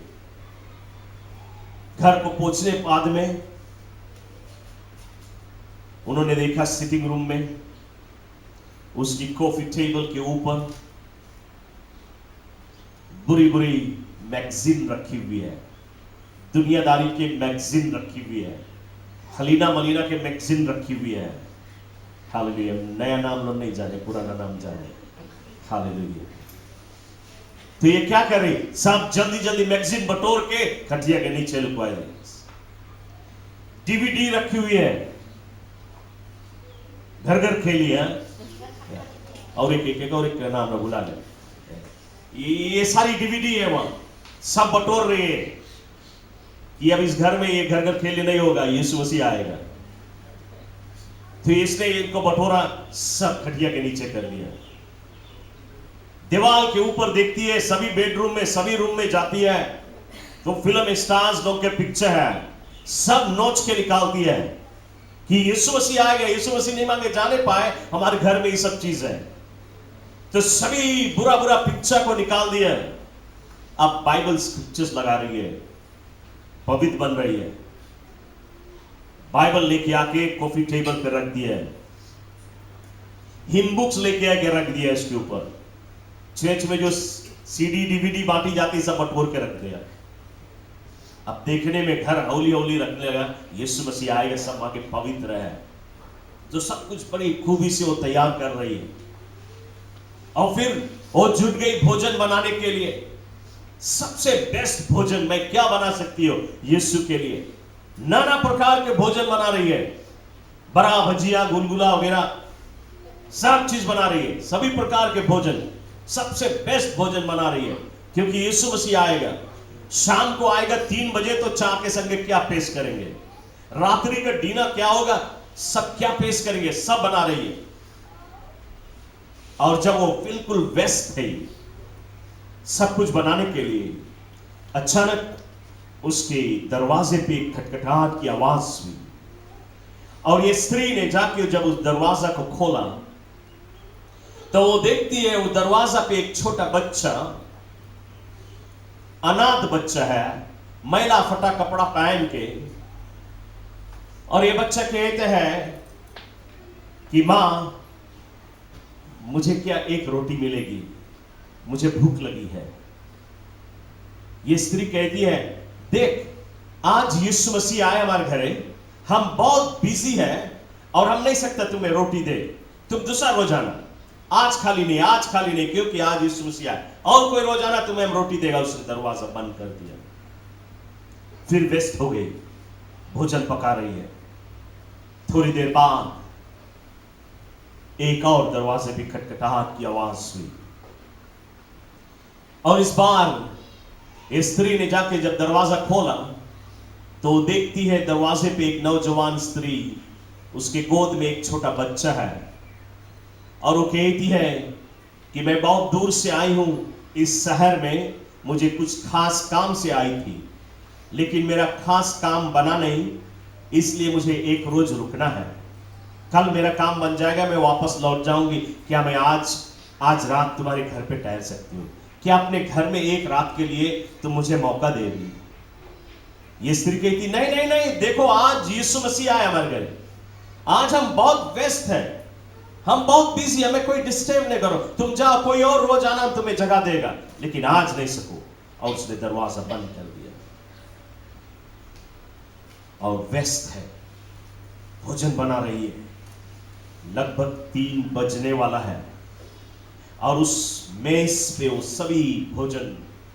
घर को पहुंचने बाद में उन्होंने देखा सिटिंग रूम में उसकी कॉफी टेबल के ऊपर बुरी बुरी मैगजीन रखी हुई है। दुनियादारी की मैगजीन रखी हुई है, हलीना मलीना के मैगजीन रखी हुई है। हालेलुया। नया नाम लोग नहीं जाने, पुराना नाम जाने। हालेलुया। तो ये क्या कर रही? सब जल्दी जल्दी मैगजीन बटोर के खटिया के नीचे लुकवा दी। डीवीडी रखी हुई है, घर घर खेली है। और एक और एक नाम ना भुला ले। ये सारी डीवीडी है, वहां सब बटोर रही है कि अब इस घर में ये घर घर खेलने नहीं होगा, यीशु मसीह आएगा। तो इसने इनको बटोरा, सब खटिया के नीचे कर लिया। दीवार के ऊपर देखती है, सभी बेडरूम में सभी रूम में जाती है तो फिल्म स्टार्स लोग के पिक्चर है, सब नोच के निकालती है कि यीशु मसीह आएगा। यीशु मसीह नहीं मांगे जाने पाए, हमारे घर में ये सब चीज है। तो सभी बुरा बुरा पिक्चर को निकाल दिया। अब बाइबल स्क्रिप्चर्स लगा रही है, पवित्र बन रही है। बाइबल लेके आके कॉफी टेबल पे रख दिया है। हिम बुक्स लेके आके रख दिया है इसके ऊपर। चर्च में जो सीडी डीवीडी बांटी जाती सब बटोर के रख दिया। अब देखने में घर हौली हौली रखने लगा, यीशु मसीह आएगा, सब आके पवित्र है। तो सब कुछ बड़ी खूबी से वो तैयार कर रही है। और फिर वो जुट गई भोजन बनाने के लिए। सबसे बेस्ट भोजन मैं क्या बना सकती हूँ यीशु के लिए? नाना प्रकार के भोजन बना रही है, बड़ा भजिया गुलगुला वगैरह सब चीज बना रही है। सभी प्रकार के भोजन, सबसे बेस्ट भोजन बना रही है, क्योंकि यीशु मसीह आएगा। शाम को आएगा 3 बजे तो चाय के संगे क्या पेश करेंगे, रात्रि का डिनर क्या होगा, सब क्या पेश करेंगे, सब बना रही है। और जब वो बिल्कुल व्यस्त थी सब कुछ बनाने के लिए, अचानक उसके दरवाजे पे खटखटाहट की आवाज हुई। और ये स्त्री ने जाके जब उस दरवाजा को खोला तो वो देखती है वो दरवाजा पे एक छोटा बच्चा, अनाथ बच्चा है, मैला फटा कपड़ा पहन के। और ये बच्चा कहते हैं कि मां मुझे क्या एक रोटी मिलेगी, मुझे भूख लगी है। ये स्त्री कहती है देख आज यीशु मसीह आए हमारे घरे, हम बहुत बिजी हैं और हम नहीं सकते तुम्हें रोटी दे, तुम दूसरा रोजाना, आज खाली नहीं, आज खाली नहीं, क्योंकि आज यीशु मसीह आए, और कोई रोजाना तुम्हें हम रोटी देगा। उसने दरवाजा बंद कर दिया। फिर व्यस्त हो गई, भोजन पका रही है। थोड़ी देर बाद एक और दरवाजे पे खटखटाहट की आवाज हुई। और इस बार स्त्री ने जाके जब दरवाजा खोला तो देखती है दरवाजे पे एक नौजवान स्त्री, उसके गोद में एक छोटा बच्चा है। और वो कहती है कि मैं बहुत दूर से आई हूं इस शहर में, मुझे कुछ खास काम से आई थी, लेकिन मेरा खास काम बना नहीं, इसलिए मुझे एक रोज रुकना है। कल मेरा काम बन जाएगा, मैं वापस लौट जाऊंगी। क्या मैं आज रात तुम्हारे घर पे ठहर सकती हूँ? क्या अपने घर में एक रात के लिए तुम मुझे मौका देगी? ये स्त्री कहती नहीं नहीं नहीं, देखो आज यीशु मसीह आया हमारे घर, आज हम बहुत व्यस्त हैं, हम बहुत बिजी, हमें कोई डिस्टर्ब नहीं करो, तुम जाओ, कोई और रोज आना तुम्हें जगह देगा, लेकिन आज नहीं सको। और उसने दरवाजा बंद कर दिया और व्यस्त है, भोजन बना रही है, लगभग 3 बजने वाला है और उस मेज पे वो सभी भोजन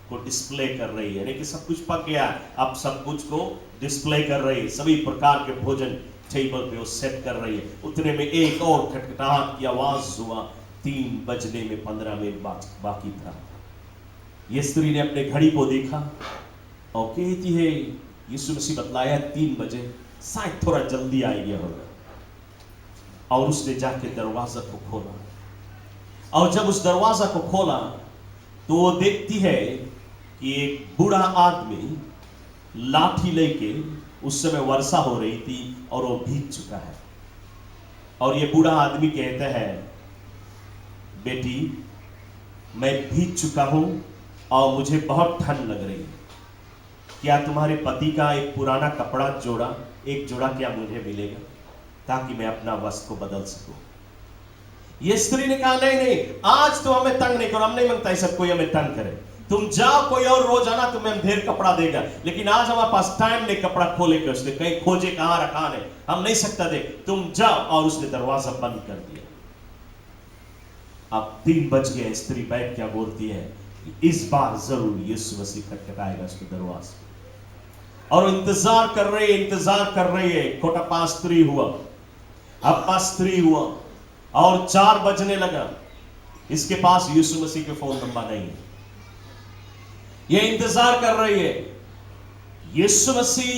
को डिस्प्ले कर रही है। लेकिन सब कुछ पक गया, अब सब कुछ को डिस्प्ले कर रही है, सभी प्रकार के भोजन टेबल पे वो सेट कर रही है। उतने में एक और खटखटाहट की आवाज हुआ, 3 बजने में 15 मिनट बाकी था। ये स्त्री ने अपने घड़ी को देखा और कहती है, यीशु मसीह बतलाया 3 बजे, शायद थोड़ा जल्दी आ गया होगा। और उसने जाके दरवाजा को खोला, और जब उस दरवाजा को खोला तो वो देखती है कि एक बूढ़ा आदमी लाठी लेके, उस समय वर्षा हो रही थी और वो भीग चुका है। और ये बूढ़ा आदमी कहता है, बेटी मैं भीग चुका हूं और मुझे बहुत ठंड लग रही है, क्या तुम्हारे पति का एक पुराना कपड़ा एक जोड़ा क्या मुझे मिलेगा, ताकि मैं अपना वस्त्र को बदल सकूं। ये स्त्री ने कहा, नहीं नहीं, आज तो हमें तंग नहीं करो, हम नहीं मांगता सब कोई हमें तंग करे, तुम जाओ, कोई और रोज आना तुम्हें हम ढेर कपड़ा देगा, लेकिन आज हमारे पास टाइम नहीं कपड़ा खोले के, उसने कहीं खोजे कहां रखा है, हम नहीं सकता दे, तुम जाओ। और उसने दरवाजा बंद कर दिया। अब 3 बज गए, स्त्री बैठ क्या बोलती है, इस बार जरूर यीशु मसीह खटखटाएगा उसके दरवाजे, और इंतजार कर रही है। कोटा पास्त्री हुआ, अब पास्त्री हुआ और 4 बजने लगा, इसके पास यीशु मसीह के फोन नंबर नहीं है। ये इंतजार कर रही है। यीशु मसीह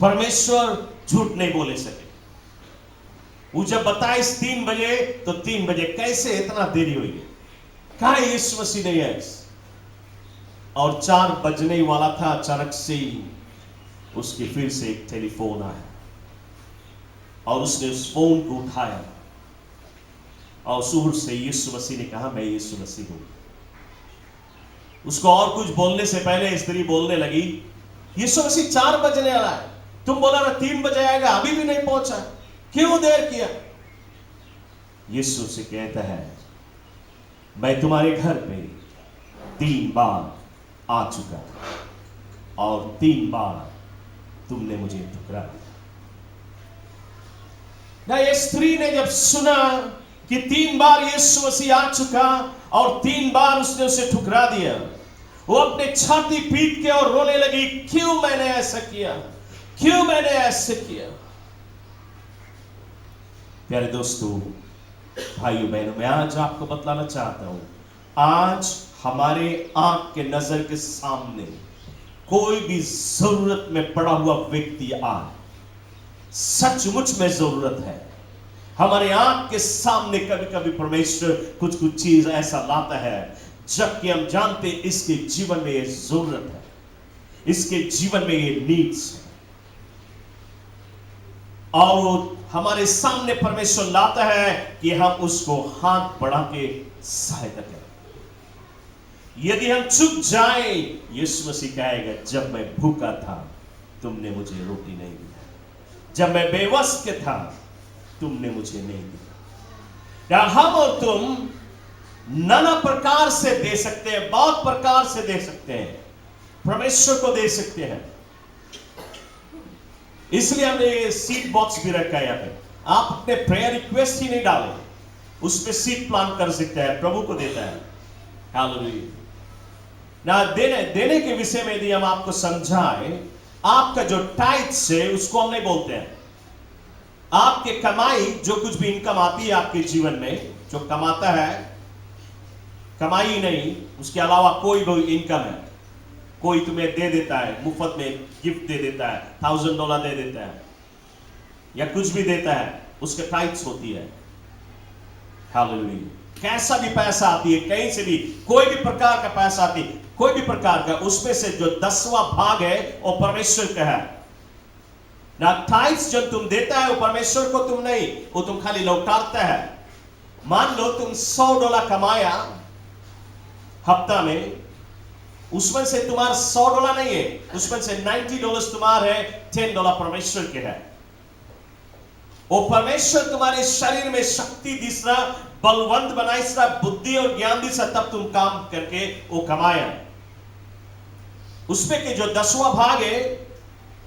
परमेश्वर झूठ नहीं बोले सके, वो जब बताए 3 बजे तो 3 बजे, कैसे इतना देरी हुई है, कहा यीशु मसीह नहीं है। और 4 बजने वाला था, अचानक से उसके फिर से एक टेलीफोन आया और उसने उस फोन को उठाया और सुर से यीशु मसीह ने कहा, मैं यीशु मसीह हूं। उसको और कुछ बोलने से पहले स्त्री बोलने लगी, यीशु मसीह 4 बजने वाला है, तुम बोला ना 3 बजे आएगा, अभी भी नहीं पहुंचा, क्यों देर किया। यीशु से कहता है, मैं तुम्हारे घर पे 3 बार आ चुका और 3 बार तुमने मुझे ठुकरा दिया। ये स्त्री ने जब सुना कि 3 बार यीशु मसीह आ चुका और 3 बार उसने उसे ठुकरा दिया, वो अपने छाती पीट के और रोने लगी, क्यों मैंने ऐसा किया, क्यों मैंने ऐसे किया। प्यारे दोस्तों, भाइयों बहनों, मैं आज आपको बतलाना चाहता हूं, आज हमारे आंख के नजर के सामने कोई भी जरूरत में पड़ा हुआ व्यक्ति आज सचमुच में जरूरत है। हमारे आंख के सामने कभी कभी परमेश्वर कुछ चीज ऐसा लाता है जबकि हम जानते इसके जीवन में ये जरूरत है, इसके जीवन में ये नीड्स है, और हमारे सामने परमेश्वर लाता है कि हम उसको हाथ बढ़ा के सहायता करें। यदि हम चुक जाएं, यीशु मसीह कहेगा, जब मैं भूखा था तुमने मुझे रोटी नहीं दिया, जब मैं बेवस के था तुमने मुझे नहीं दिया। हम और तुम नाना प्रकार से दे सकते हैं, बहुत प्रकार से दे सकते हैं, परमेश्वर को दे सकते हैं। इसलिए हमने सीट बॉक्स भी रखा है यहाँ पे, आप अपने प्रेयर रिक्वेस्ट ही नहीं डालें, उस पे सीट प्लान कर सकते हैं, प्रभु को देता है। हालेलुया। ना देने के विषय में यदि हम आपको समझाएं, आपका जो टाइट्स है उसको हम नहीं बोलते हैं। आपके कमाई, जो कुछ भी इनकम आती है आपके जीवन में, जो कमाता है, कमाई नहीं, उसके अलावा कोई भी इनकम है, कोई तुम्हें दे देता है, मुफ्त में गिफ्ट दे देता है, $1000 दे देता है या कुछ भी देता है, उसके टाइट्स होती है। हालेलुया। कैसा भी पैसा आती है, कहीं से भी कोई भी प्रकार का पैसा आती है, कोई भी प्रकार का, उसमें से जो 10वां भाग है वो परमेश्वर का है ना। टाइट्स जो तुम देता है वो परमेश्वर को तुम नहीं, वो तुम खाली लौटाता है। मान लो तुम $100 कमाया हफ्ता में, उसमें से तुम्हारा $100 नहीं है, उसमें से $90 तुम्हारे है, $10 परमेश्वर के है। वो परमेश्वर तुम्हारे शरीर में शक्ति दिसरा, बलवंत बनाइसरा, बुद्धि और ज्ञान दिसरा, तब तुम काम करके वो कमाया। उसमें के जो 10वां भाग है,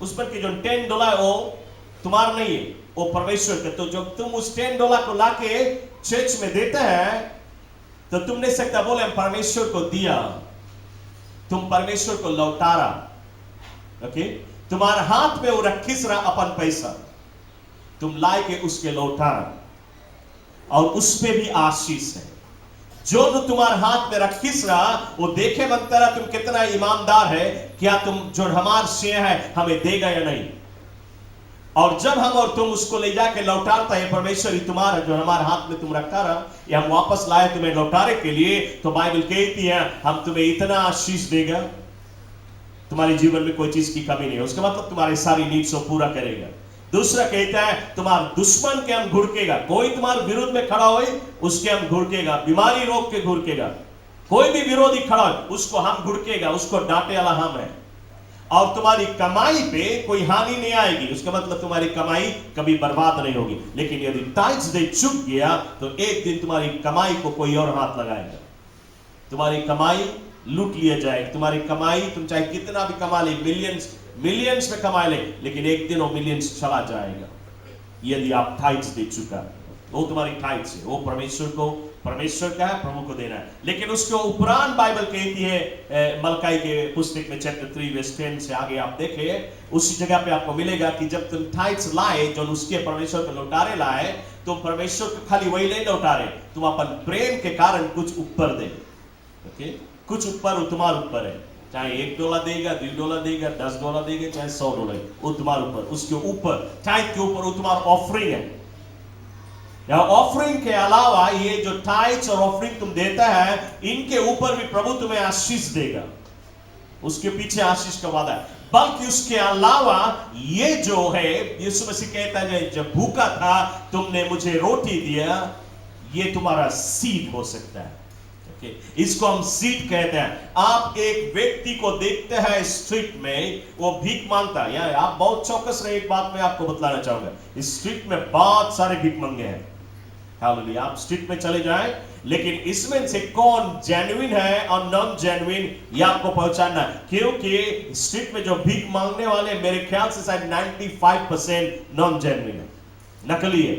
उसमें के जो $10 वो तुम्हारा नहीं है, वो परमेश्वर का। तो जब तुम उस $10 को लाके चर्च में देते हैं, तो तुम नहीं सकता बोले हम परमेश्वर को दिया, तुम परमेश्वर को लौटा रहा। ओके, तुम्हारे हाथ में वो रखिस रहा अपन पैसा, तुम लाए के उसके लौटा रहा, और उसपे भी आशीष है। जो तुम्हारे हाथ में रखिस रहा, वो देखे बनता रहा तुम कितना ईमानदार है, क्या तुम जो हमार शेयर है हमें देगा या नहीं। और जब हम और तुम उसको ले जाके लौटाता है, परमेश्वर ही तुम्हारा जो हमारे हाथ में तुम रखा रहा, ये हम वापस लाए तुम्हें लौटाने के लिए, तो बाइबल कहती है हम तुम्हें इतना आशीष देगा, तुम्हारे जीवन में कोई चीज की कमी नहीं है। उसका मतलब तुम्हारी सारी नीड्स को पूरा करेगा। दूसरा कहता है तुम्हारे दुश्मन के हम घुड़केगा, कोई तुम्हारे विरोध में खड़ा हो उसके हम घुड़केगा, बीमारी रोग के घुड़केगा, कोई भी विरोधी खड़ा हो उसको हम घुड़केगा, उसको डांटे वाला हम है। और तुम्हारी कमाई पे कोई हानि नहीं आएगी, उसका मतलब तुम्हारी कमाई कभी बर्बाद नहीं होगी। लेकिन यदि टाइट्स दे चुक गया, तो एक दिन तुम्हारी कमाई को कोई और हाथ लगाएगा, तुम्हारी कमाई लूट लिया जाएगा। तुम्हारी कमाई तुम चाहे कितना भी कमा ले, मिलियंस में कमा ले, लेकिन एक दिन वो मिलियंस चला जाएगा यदि आप टाइट्स दे चुका। वो तुम्हारी टाइट्स है, वो परमेश्वर का है, प्रभु को देना है। लेकिन उसके उपरांत बाइबल कहती है मलकाई के पुस्तक में चैप्टर 3 वर्स 10 से आगे आप देखें, उसी जगह पे आपको मिलेगा कि जब तुम टाइट्स लाए, जो उसके परमेश्वर को लौटारे लाए, तो परमेश्वर को खाली वही नहीं लौटारे, तुम अपन प्रेम के कारण कुछ ऊपर दे। ओके, कुछ ऊपर तुम्हारे ऊपर है, चाहे $1 देगा, $2 देगा, $10 देगा, चाहे $100, वो तुम्हारे ऊपर। उसके ऊपर टाइट के ऊपर वो तुम्हारा ऑफरिंग है। या ऑफरिंग के अलावा ये जो टाइट्स और ऑफरिंग तुम देता है, इनके ऊपर भी प्रभु तुम्हें आशीष देगा, उसके पीछे आशीष का वादा है। बल्कि उसके अलावा ये जो है, यीशु मसीह कहता है जब भूखा था तुमने मुझे रोटी दिया, ये तुम्हारा सीड हो सकता है। इसको हम सीड कहते हैं। आप एक व्यक्ति को देखते हैं स्ट्रीट में, वो भीख मांगता है, या आप बहुत चौकस रहे, एक बात मैं आपको बतलाना चाहूंगा, इस स्ट्रीट में बहुत सारे भीख मंगे हैं। हालेलुया, आप स्ट्रीट में चले जाएं, लेकिन इसमें से कौन जेन्युइन है और नॉन जेन्युइन, ये आपको पहचानना है। क्योंकि स्ट्रीट में जो भीख मांगने वाले, मेरे ख्याल से शायद 95% नॉन जेन्युइन है, नकली है।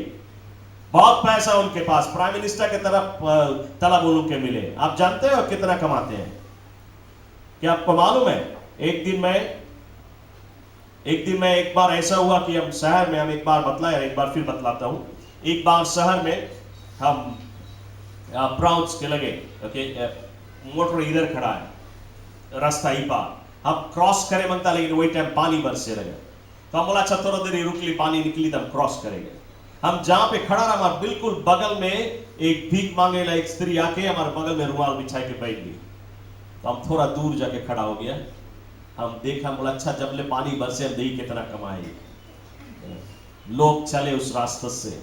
बहुत पैसा उनके पास, प्राइम मिनिस्टर के तरफ तलब उनके मिले। आप जानते हो कितना कमाते हैं? क्या आपको मालूम है? एक दिन में एक बार ऐसा हुआ कि हम शहर में, हम एक बार बतलाया, एक बार फिर बतलाता हूं। एक बार शहर में हम ब्राउन्स के लगे, ओके, मोटर इधर खड़ा है, रास्ता ही पार, हम क्रॉस करे मनता, लेकिन वही टाइम पानी बरसे लगे, तो हम बोला अच्छा थोड़ा देर रुक ली, पानी निकली तो हम क्रॉस करेंगे। हम जहां पे खड़ा रहा, हमारे बिल्कुल बगल में एक भीख मांगे ला एक स्त्री आके हमारे बगल में रुमाल बिछा के बैठ गई। तो हम थोड़ा दूर जाके खड़ा हो गया, हम देखा, बोला अच्छा जब ले पानी बरसे, हम देखी कितना कमाए। लोग चले उस रास्ते से,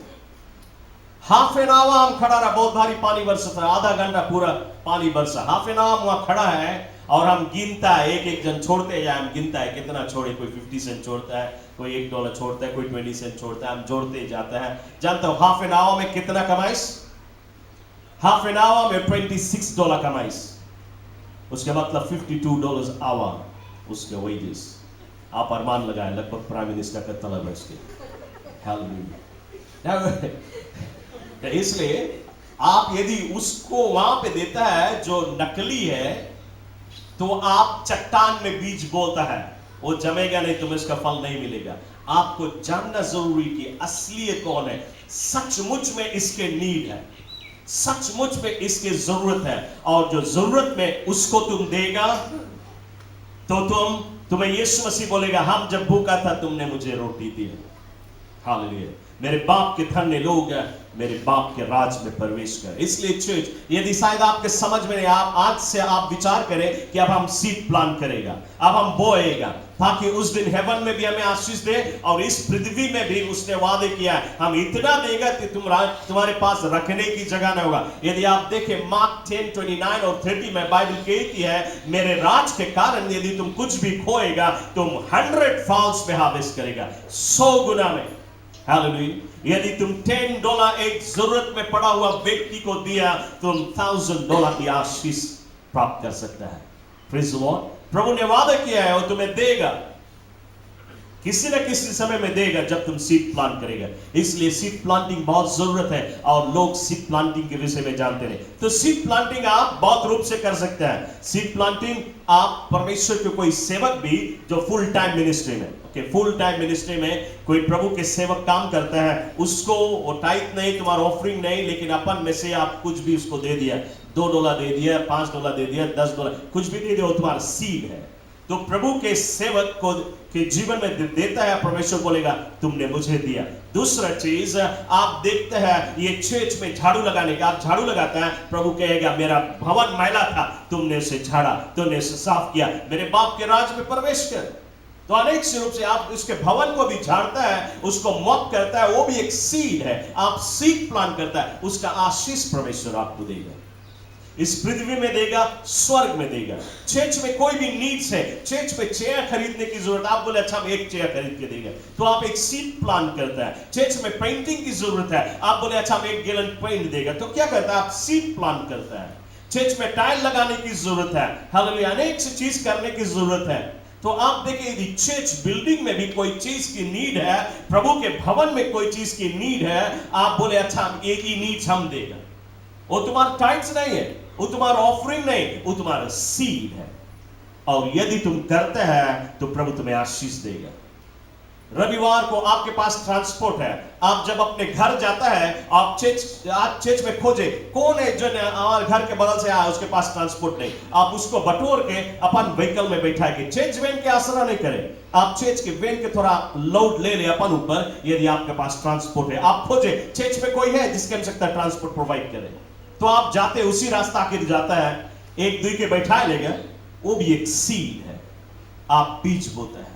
हाफ एन आवर हम खड़ा रहा, बहुत भारी पानी बरसा था, आधा घंटा पूरा पानी बरसा। हाफ एन आवर वहां खड़ा है और हम गिनता है, एक जन छोड़ते जाए, हम गिनता है कितना छोड़े, कोई 50 सेंट छोड़ता है, कोई $1 छोड़ता है, कोई 20 सेंट छोड़ता है, हम जोड़ते जाते हैं। जानते हो हाफ एन आवर में कितना कमाइस? हाफ एन आवर में $26 कमाइस। उसके मतलब $52 आवर उसके वेजेस। आप अरमान लगाए, लगभग प्राइम मिनिस्टर का तलब है उसके। इसलिए आप यदि उसको वहां पे देता है जो नकली है, तो आप चट्टान में बीज बोता है, वो जमेगा नहीं, तुम्हें इसका फल नहीं मिलेगा। आपको जानना जरूरी कि असलियत कौन है, सचमुच में इसके नीड है, सचमुच में इसके जरूरत है, और जो जरूरत में उसको तुम देगा, तो तुम्हें यीशु मसीह बोलेगा हम जब भूखा था तुमने मुझे रोटी दी। हालेलुया, मेरे बाप के धन्य लोग मेरे बाप के राज में प्रवेश कर। इसलिए चर्च, यदि शायद आपके समझ में नहीं, आप आज से आप विचार करें कि अब हम सीड प्लान करेगा, अब हम बोएगा, ताकि उस दिन हेवन में भी हमें आशीष दे, और इस पृथ्वी में भी उसने वादे किया है हम इतना देगा कि तुम्हारे पास रखने की जगह न होगा। यदि आप देखें मार्क 10:29 और 30 में बाइबल कहती है मेरे राज के कारण यदि तुम कुछ भी खोएगा, तुम 100 फॉल्स में हार्वेस्ट करेगा, 100 गुना में। हालेलुया। यदि तुम $10 एक जरूरत में पड़ा हुआ व्यक्ति को दिया, तुम $1,000 की आशीष प्राप्त कर सकता है। Praise the Lord. प्रभु ने वादा किया है वो तुम्हें देगा, किसी न किसी समय में देगा जब तुम सीड प्लांट करेगा। इसलिए सीड प्लांटिंग बहुत जरूरत है और लोग सीड प्लांटिंग के विषय में जानते नहीं। तो सीड प्लांटिंग आप बहुत रूप से कर सकते हैं। सीड प्लांटिंग आप परमेश्वर के कोई सेवक भी जो फुल टाइम मिनिस्ट्री में, फुल टाइम मिनिस्ट्री में कोई प्रभु के सेवक काम करता है, उसको वो टाइट नहीं, तुम्हारा ऑफरिंग नहीं, लेकिन अपन में से आप कुछ भी उसको दे दिया, $2 दे दिया, $5 दे दिया, $10 कुछ भी दे दिया, वो तुम्हारा सीड है। तो प्रभु के सेवक को के जीवन में देता है, परमेश्वर बोलेगा तुमने मुझे दिया। दूसरा चीज आप देखते हैं, ये चर्च में झाड़ू लगाने का, आप झाड़ू लगाते हैं, प्रभु कहेगा मेरा भवन मैला था, तुमने उसे झाड़ा, तुमने उसे साफ किया, मेरे बाप के राज में प्रवेश कर। तो अनेक रूप से आप उसके भवन को भी झाड़ता है, उसको मॉप करता है, वो भी एक सीड है। आप सीड प्लांट करता है, उसका आशीष परमेश्वर आपको देगा, इस पृथ्वी में देगा, स्वर्ग में देगा। चर्च में कोई भी नीड्स है, चर्च में चेयर खरीदने की जरूरत, आप बोले अच्छा हम एक चेयर खरीद के देगा, तो आप एक सीट प्लान करता है। चर्च में पेंटिंग की जरूरत है, आप बोले अच्छा हम 1 गैलन पेंट देगा, तो क्या करता है, आप सीट प्लान करता है। चर्च में टाइल लगाने की जरूरत है, हालेलुया, अनेक सी चीज करने की जरूरत है। तो आप देखिए, यदि चर्च बिल्डिंग में भी कोई चीज की नीड है, प्रभु के भवन में कोई चीज की नीड है, आप बोले अच्छा हम एक ही नीड्स हम देगा, वो तुम्हारा टाइट्स नहीं है, वो तुम्हारा ऑफरिंग नहीं, वो तुम्हारा सीड है। और यदि तुम करते हैं तो प्रभु तुम्हें आशीष देगा। रविवार को आपके पास ट्रांसपोर्ट है, आप जब अपने घर जाता है, आप चर्च में खोजे कौन है जो हमारे घर के बगल से आया, उसके पास ट्रांसपोर्ट नहीं, आप उसको बटोर के अपन व्हीकल में बैठाएंगे। चर्च वैन के आसरा नहीं करें, आप चर्च के वैन के थोड़ा लोड ले ले अपन ऊपर, यदि आपके पास ट्रांसपोर्ट है। आप खोजे चर्च में कोई है जिसके हम सकता ट्रांसपोर्ट प्रोवाइड करे, तो आप जाते उसी रास्ता आके जाता है, एक दुई के बैठा लेगा, वो भी एक सीड है। आप बीज बोते हैं,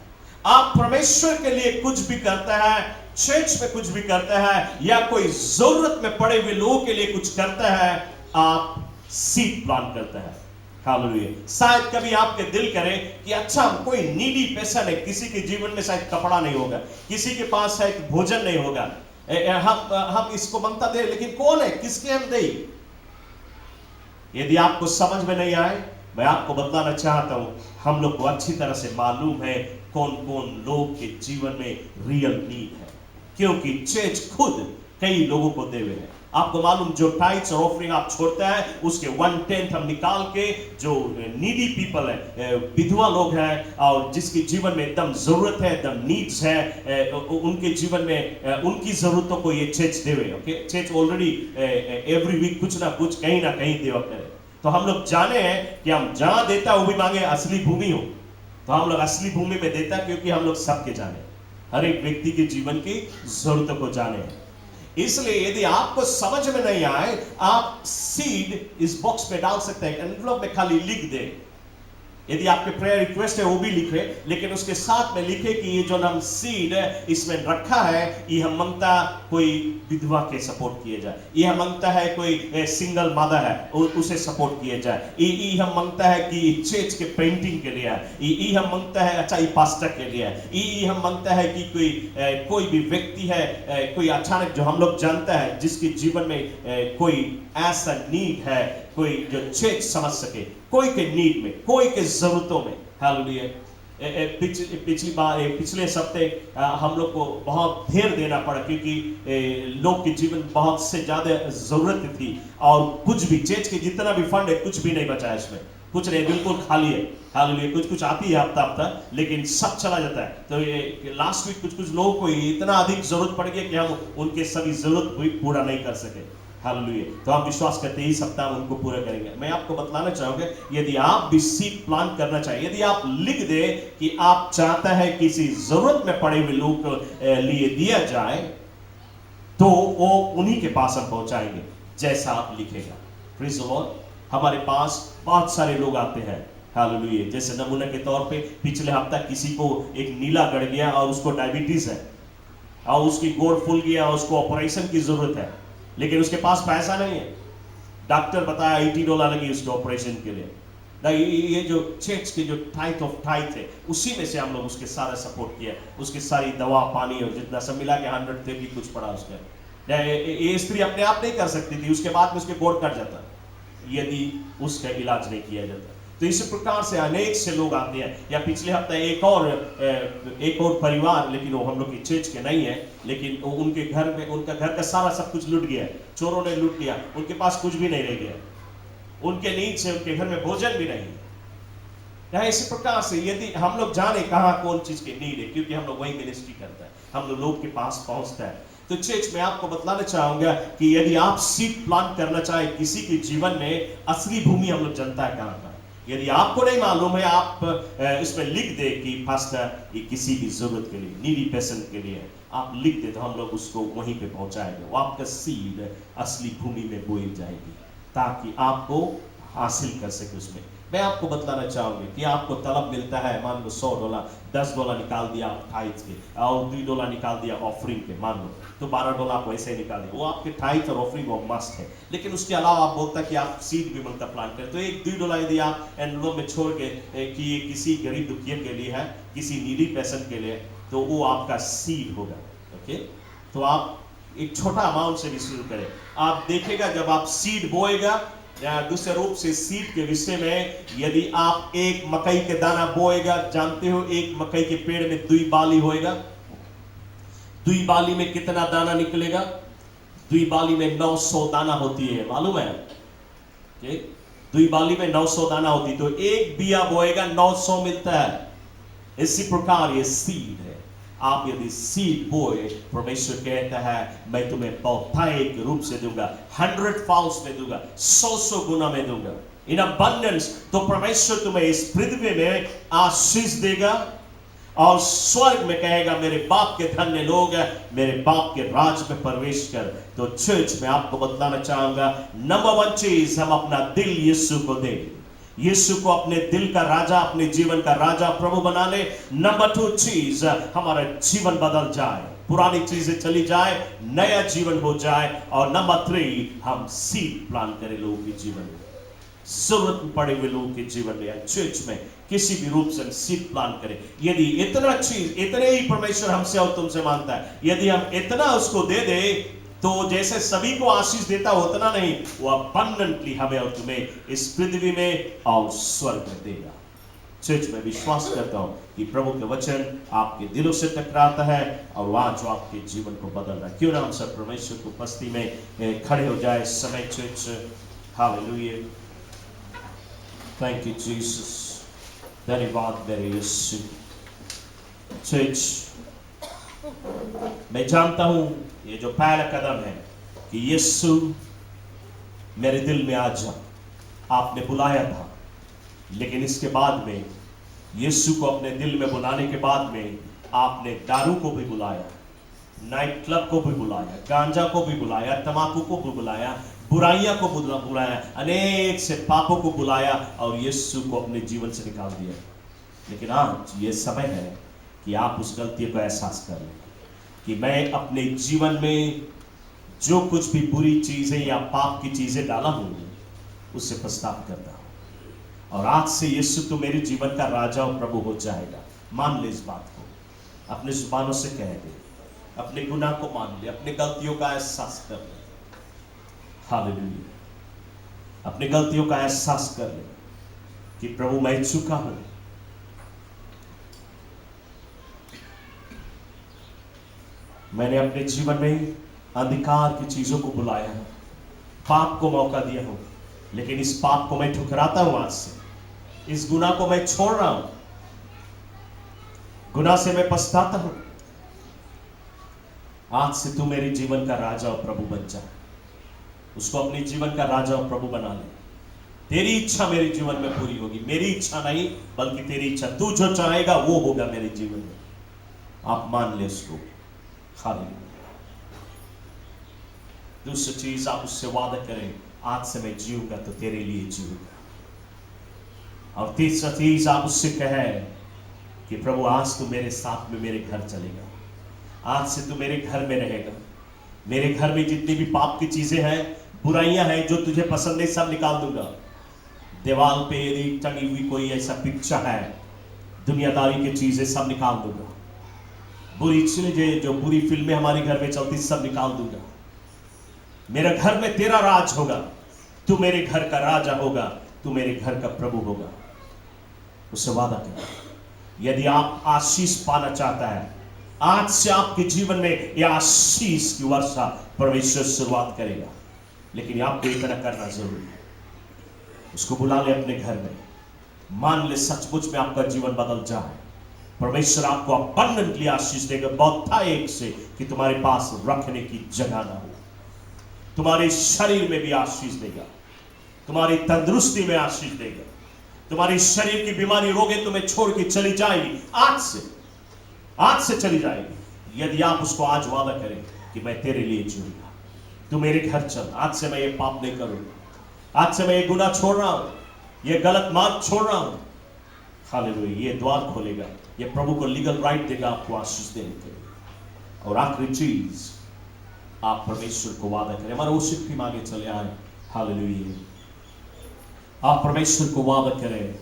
आप परमेश्वर के लिए कुछ भी करता है, चर्च में कुछ भी करता है, या कोई जरूरत में पड़े हुए लोगों के लिए कुछ करता है, आप सीड प्लांट करता है। हालेलुया। शायद कभी आपके दिल करे कि अच्छा कोई नीडी पेशेंट है, किसी के जीवन में शायद कपड़ा नहीं होगा, किसी के पास शायद भोजन नहीं होगा, हम इसको मांगता दे, लेकिन कौन है, किसके हम दे। यदि आपको समझ में नहीं आए, मैं आपको बताना चाहता हूं, हम लोग को अच्छी तरह से मालूम है कौन कौन लोग के जीवन में रियल नीड है, क्योंकि चर्च खुद कई लोगों को दे हुए हैं। आपको मालूम, जो टाइट्स और ऑफरिंग आप छोड़ता है, उसके 1/10 हम निकाल के जो नीडी पीपल है, विधवा लोग हैं, और जिसके जीवन में एकदम जरूरत है, एकदम नीड्स है, उनके जीवन में उनकी जरूरतों को ये चर्च देवे। Okay, church already every week कुछ ना कुछ कहीं ना कहीं देवा करे। तो हम लोग जाने हैं कि हम जहां देता है वो भी मांगे असली भूमि हो, तो हम लोग असली भूमि में देता है, क्योंकि हम लोग सबके जाने, हर एक व्यक्ति के जीवन की जरूरतों को जाने हैं। इसलिए यदि आपको समझ में नहीं आए, आप सीड इस बॉक्स में डाल सकते हैं, एनवलप में खाली लिख दे। यदि आपके प्रेयर रिक्वेस्ट है वो भी लिखे, लेकिन उसके साथ में लिखे कि ये जो हम सीड इसमें रखा है, ये हम मांगता कोई विधवा के सपोर्ट किए जाए, ये हम मांगता है कोई सिंगल मदर है उसे सपोर्ट किए जाए, ये हम मांगता है कि चर्च के पेंटिंग के लिए, ये हम मांगता है अच्छा ये पास्टर के लिए, ये हम मांगता है कि कोई भी व्यक्ति है, कोई अचानक जो हम लोग जानता है जिसके जीवन में कोई ऐसा नीड है, कोई जो चर्च समझ सके, कोई के नीड में, कोई के जरूरतों में। हालेलुया। पिछले सप्ते हम लोग को बहुत ढेर देना पड़ा, क्योंकि लोग के जीवन बहुत से ज्यादा जरूरत थी, और कुछ भी चर्च के जितना भी फंड है कुछ भी नहीं बचा है, इसमें कुछ नहीं, बिल्कुल खाली है। हालेलुया। कुछ आती है हफ्ता, लेकिन सब चला जाता है। तो ये लास्ट वीक कुछ लोगों को इतना अधिक जरूरत पड़ गई कि हम उनके सभी जरूरत पूरा नहीं कर सके। हालेलुया। तो हम विश्वास करते ही सप्ताह में उनको पूरा करेंगे। मैं आपको बताना चाहूंगा, यदि आप भी सीड प्लांट करना चाहिए, यदि आप लिख दे कि आप चाहता है किसी जरूरत में पड़े हुए लोग को लिए दिया जाए, तो वो उन्हीं के पास हम पहुंचाएंगे जैसा आप लिखेगा। Praise the Lord. हमारे पास बहुत सारे लोग आते हैं, हालेलुया। जैसे नमूने के तौर पे पिछले हफ्ता किसी को एक नीला गड़ गया और उसको डायबिटीज है, और उसकी गोड़ फूल गया, उसको ऑपरेशन की जरूरत है, लेकिन उसके पास पैसा नहीं है। डॉक्टर बताया $80 लगी उसके ऑपरेशन के लिए। ये जो चर्च के जो टाइथ ऑफ टाइथ है, उसी में से हम लोग उसके सारा सपोर्ट किया, उसकी सारी दवा पानी और जितना सब मिला के 130 कुछ पड़ा उसका। ये स्त्री अपने आप नहीं कर सकती थी, उसके बाद में उसके गोड़ कट जाता यदि उसका इलाज नहीं किया जाता। तो इसी प्रकार से अनेक से लोग आते हैं। या पिछले हफ्ते एक और परिवार, लेकिन वो हम लोग की चर्च के नहीं है, लेकिन उनके घर में उनका घर का सारा सब कुछ लूट गया, चोरों ने लूट लिया, उनके पास कुछ भी नहीं रह गया, उनके नीड से उनके घर में भोजन भी नहीं है। इसी प्रकार से यदि हम लोग जाने कहाँ कौन चीज की नीड है, क्योंकि हम लोग वही मिनिस्ट्री करते हैं, हम लोग के पास पहुंचता है। तो चर्च में आपको बतलाना चाहूंगा कि यदि आप सीड प्लांट करना चाहे किसी के जीवन में, असली भूमि हम लोग जनता है कहाँ का। यदि आपको नहीं मालूम है, आप इसमें लिख दे कि पास्टर ये किसी भी जरूरत के लिए, नीडी पेशेंट के लिए, आप लिख दे तो हम लोग उसको वहीं पे पहुंचाएंगे। वो आपका सीड असली भूमि में बोई जाएगी ताकि आपको हासिल कर सके उसमें। मैं आपको बतलाना चाहूंगी कि आपको तलब मिलता है, मान लो $100, $10 निकाल दिया टाइथ के, और $2 निकाल दिया ऑफरिंग के, मान लो तो $12 आप वैसे ही निकाल दिए, वो आपके टाइथ और ऑफरिंग वो मस्ट है। लेकिन उसके अलावा आप बोलता कि आप सीड भी मिलता प्लांट करें, तो $1-2 यदि आप एनवलप में छोड़ के कि ये किसी गरीब दुखिया के लिए है, किसी नीडी पेशेंट के लिए, तो वो आपका सीड होगा। ओके, तो आप एक छोटा अमाउंट से भी शुरू करें। आप देखेगा जब आप सीड बोएगा, या दूसरे रूप से सीड के विषय में, यदि आप एक मकई के दाना बोएगा, जानते हो एक मकई के पेड़ में 2 बाली होएगा, 2 बाली में कितना दाना निकलेगा? 2 बाली में 900 दाना होती है, मालूम है? 2 बाली में 900 दाना होती, तो एक बिया बोएगा 900 मिलता है। इसी प्रकार ये सीड है। आप यदि सीड बोए, परमेश्वर कहता है मैं तुम्हें बहुतायत के रूप से दूंगा, 100 फाउल्स में दूंगा, 100 गुना में दूंगा, इन अबंडेंस। तो परमेश्वर तुम्हें इस पृथ्वी में आशीष देगा और स्वर्ग में कहेगा मेरे बाप के धन्य लोग हैं, मेरे बाप के राज में प्रवेश कर। तो चर्च में आपको बतलाना चाहूंगा, नंबर 1 चीज, हम अपना दिल यीशु को दें, यीशु को अपने दिल का राजा, अपने जीवन का राजा प्रभु बना ले। नंबर 2 चीज, हमारा जीवन बदल जाए, पुरानी चीजें चली जाए, नया जीवन हो जाए। और नंबर 3, हम सीड प्लान करें लोगों के जीवन में, जरूरत पड़े हुए लोगों के जीवन में या चर्च में किसी भी रूप से सीड प्लान करें। यदि इतना चीज, इतने ही परमेश्वर हमसे और तुमसे मांगता है, यदि हम इतना उसको दे दे, तो जैसे सभी को आशीष देता उतना नहीं, वो अबंडेंटली हमें और तुम्हें इस पृथ्वी में और स्वर्ग में देगा। चर्च में विश्वास करता हूं कि प्रभु के वचन आपके दिलों से टकराता है और वहां जो आपके जीवन को बदल रहा है। क्यों ना हम सब परमेश्वर की उपस्थिति में खड़े हो जाए इस समय church. Hallelujah, thank you Jesus, धन्यवाद मेरे यीशु। चर्च, मैं जानता हूं ये जो पहला कदम है कि यीशु मेरे दिल में आ जा, आपने बुलाया था, लेकिन इसके बाद में यीशु को अपने दिल में बुलाने के बाद में आपने दारू को भी बुलाया, नाइट क्लब को भी बुलाया, गांजा को भी बुलाया, तंबाकू को भी बुलाया, बुराइयां को बुलाया, अनेक से पापों को बुलाया और यीशु को अपने जीवन से निकाल दिया। लेकिन आज ये समय है कि आप उस गलती को एहसास कर लें कि मैं अपने जीवन में जो कुछ भी बुरी चीजें या पाप की चीजें डाला हूं, उससे पछतावा करता हूं, और आज से यीशु तो मेरे जीवन का राजा और प्रभु हो जाएगा। मान ले इस बात को, अपने जुबानों से कह दे, अपने गुनाह को मान ले, अपने गलतियों का एहसास कर ले। हालेलुया, अपनी गलतियों का एहसास कर ले कि प्रभु मैं चुका हूं, मैंने अपने जीवन में अंधकार की चीजों को बुलाया है, पाप को मौका दिया हूं, लेकिन इस पाप को मैं ठुकराता हूं। आज से इस गुनाह को मैं छोड़ रहा हूं, गुनाह से मैं पछताता हूं। आज से तू मेरे जीवन का राजा और प्रभु बन जा, उसको अपने जीवन का राजा और प्रभु बना ले। तेरी इच्छा मेरे जीवन में पूरी होगी, मेरी इच्छा नहीं बल्कि तेरी इच्छा, तू जो चाहेगा वो होगा मेरे जीवन में। आप मान ले उसको। हालेलुया। दूसरी चीज, आप उससे वादा करें, आज से मैं जीऊंगा तो तेरे लिए जीऊंगा। और तीसरा चीज, आप उससे कहें कि प्रभु आज तू मेरे साथ में मेरे घर चलेगा, आज से तू मेरे घर में रहेगा, मेरे घर में जितनी भी पाप की चीजें हैं, बुराइयां हैं जो तुझे पसंद नहीं, सब निकाल दूंगा। दीवार पे यदि टंगी हुई कोई ऐसा पिक्चर है, दुनियादारी की चीजें सब निकाल दूंगा। बुरी चीजें जो बुरी फिल्में हमारे घर में चलती सब निकाल दूंगा। मेरे घर में तेरा राज होगा, तू मेरे घर का राजा होगा, तू मेरे घर का प्रभु होगा। उससे वादा कर। यदि आप आशीष पाना चाहता है, आज से आपके जीवन में यह आशीष की वर्षा परमेश्वर शुरुआत करेगा। लेकिन आपको इतना करना जरूरी है, उसको बुला ले अपने घर में, मान ले सचमुच में आपका जीवन बदल जाए। परमेश्वर आपको अबंडेंटली आशीष देगा, बहुत था एक से कि तुम्हारे पास रखने की जगह ना हो। तुम्हारे शरीर में भी आशीष देगा, तुम्हारी तंदुरुस्ती में आशीष देगा, तुम्हारी शरीर की बीमारी रोगे तुम्हें छोड़ के चली जाएगी, आज से चली जाएगी। यदि आप उसको आज वादा करें कि मैं तेरे लिए जीऊंगा, तू मेरे घर चल, आज से मैं ये पाप नहीं करूंगा, आज से मैं ये गुनाह छोड़ रहा हूं, ये गलत मार्ग छोड़ रहा हूं। हालेलुया। ये द्वार खोलेगा, ये प्रभु को लीगल राइट देगा आपको आशीष देने के लिए। और आखिरी चीज, आप परमेश्वर को वादा करें। हमारे उसी टीम आगे चले आए। हालेलुया। आप परमेश्वर को वादा करें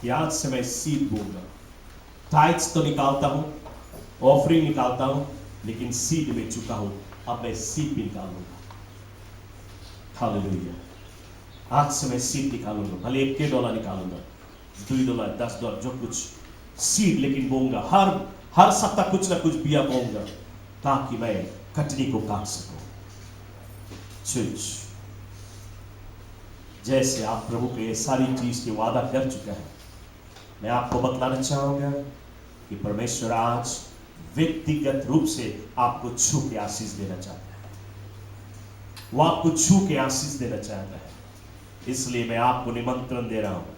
कि आज से मैं सीड बोऊंगा। टाइट्स तो निकालता हूं, ऑफरिंग निकालता हूं, लेकिन सीड में चुका हूं, अब मैं सीड भी निकालूंगा। हालेलुया। आज से मैं सीड निकालूंगा, भले $1 निकालूंगा, $2, $10, जो कुछ सीड, लेकिन बोऊंगा। हर सप्ताह कुछ ना कुछ बिया बोऊंगा, ताकि मैं कटनी को काट सकूं। जैसे आप प्रभु के ये सारी चीज की वादा कर चुका है, मैं आपको बतलाना चाहूंगा कि परमेश्वर आज व्यक्तिगत रूप से आपको छू के आशीष देना चाहता है। वो आपको छू के आशीष देना चाहता है। इसलिए मैं आपको निमंत्रण दे रहा हूं,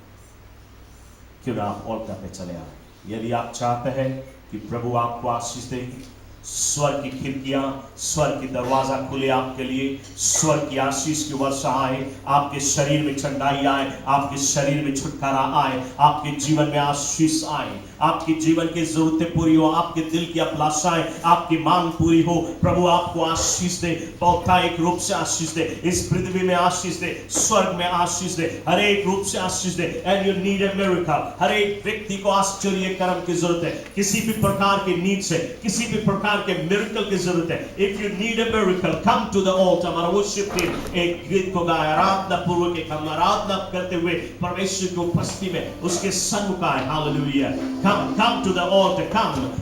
क्यों ना आप ऑल्टर पे चले आए। यदि आप चाहते हैं कि प्रभु आपको आशीष देगी, स्वर्ग की खिड़कियां, स्वर्ग की दरवाजा खुले आपके लिए, स्वर्ग की आशीष की वर्षा आए, आपके शरीर में चंगाई आए, आपके शरीर में छुटकारा आए, आपके जीवन में आशीष आए, आपके जीवन की जरूरतें पूरी हो, आपके दिल की अभिलाषाएं, आपकी मांग पूरी हो। प्रभु आपको आशीष दे, बहुतायिक रूप से आशीष दे, इस पृथ्वी में आशीष दे, स्वर्ग में आशीष दे, हर एक रूप से आशीष दे। And you need a miracle. हर एक व्यक्ति को आश्चर्य कर्म की जरूरत है, किसी भी प्रकार की नीड से, किसी भी प्रकार के मिरेकल की जरूरत है। If you need a miracle, come to the altar. हमारा वर्शिप टीम एक गीत को गाया, आराधना पूर्वक एक हम आराधना करते हुए परमेश्वर की उपस्थिति में उसके सन्मुख आए। Hallelujah. Come to the altar.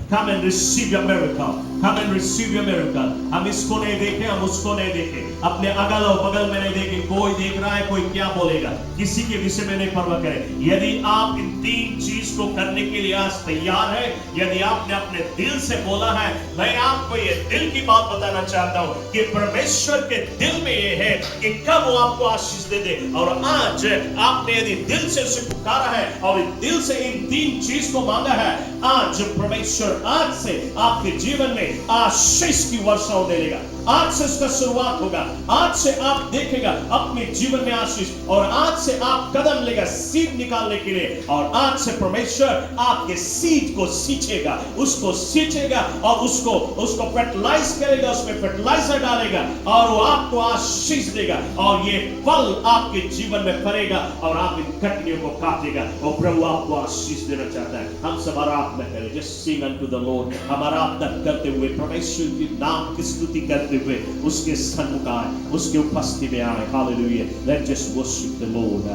Come and receive your miracle. Come and receive your miracle. हम इसको नहीं देखे, हम उसको नहीं देखे, अपने अगल और बगल में नहीं देखे, कोई देख रहा है, कोई क्या बोलेगा, किसी के विषय में नहीं परवाह करें। यदि आप इन 3 चीज को करने के लिए आज तैयार है, यदि आपने अपने दिल से बोला है, मैं आपको ये दिल की बात बताना चाहता हूँ कि परमेश्वर के दिल में ये है कि कब वो आपको आशीष दे दे। और आज आपने यदि दिल से उसे पुकारा है और दिल से इन 3 चीज को मांगा है, आज परमेश्वर आज से आपके जीवन में आशीष की वर्षा होने देगा। आज से उसका शुरुआत होगा। आज से आप देखेगा अपने जीवन में आशीष, और आज से आप कदम लेगा सीड निकालने के लिए। और आज से परमेश्वर आपके सीड को सींचेगा, उसको सींचेगा और उसको फर्टिलाइज करेगा, उसमें फर्टिलाइजर डालेगा और वो आपको आशीष देगा। और ये फल आपके जीवन में फलेगा और आप इन कटनियों को काटेगा। और प्रभु आपको आशीष देना चाहता है। हम सब आराधना करें, just sing unto the Lord. हम आराधना करते हुए परमेश्वर के नाम की स्तुति करते हुए उसके सन्मुख आए, उसके उपस्थिति में आए। Hallelujah. Let's just worship the Lord.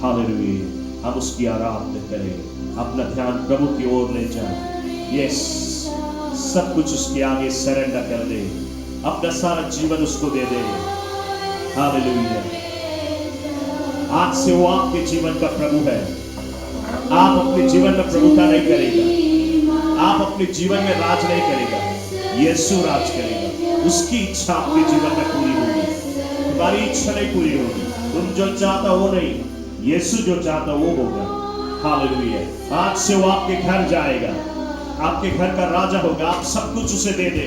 Hallelujah. हम उसकी आराधना करें, अपना ध्यान प्रभु की ओर ले जाए। यस, सब कुछ उसके आगे सरेंडर कर दे, अपना सारा जीवन उसको दे दे। हालेलुया। आज से वो आपके जीवन का प्रभु है। आप अपने जीवन में प्रभुता नहीं करेगा, आप अपने जीवन में राज नहीं करेगा, यीशु राज करेगा। उसकी इच्छा आपके जीवन में पूरी होगी, तुम्हारी इच्छा नहीं पूरी होगी। तुम जो चाहता वो नहीं, यीशु जो चाहता वो होगा। हालेलुया। आज से वो आपके घर जाएगा, आपके घर का राजा होगा। आप सब कुछ उसे दे दे,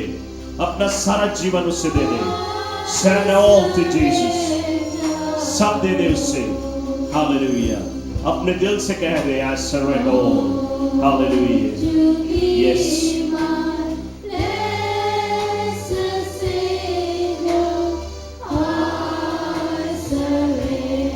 अपना सारा जीवन उससे दे दे। Surrender all to Jesus. सब दे दे उससे। हालेलुया। अपने दिल से कह दे, I surrender all. Hallelujah. Yes. I surrender.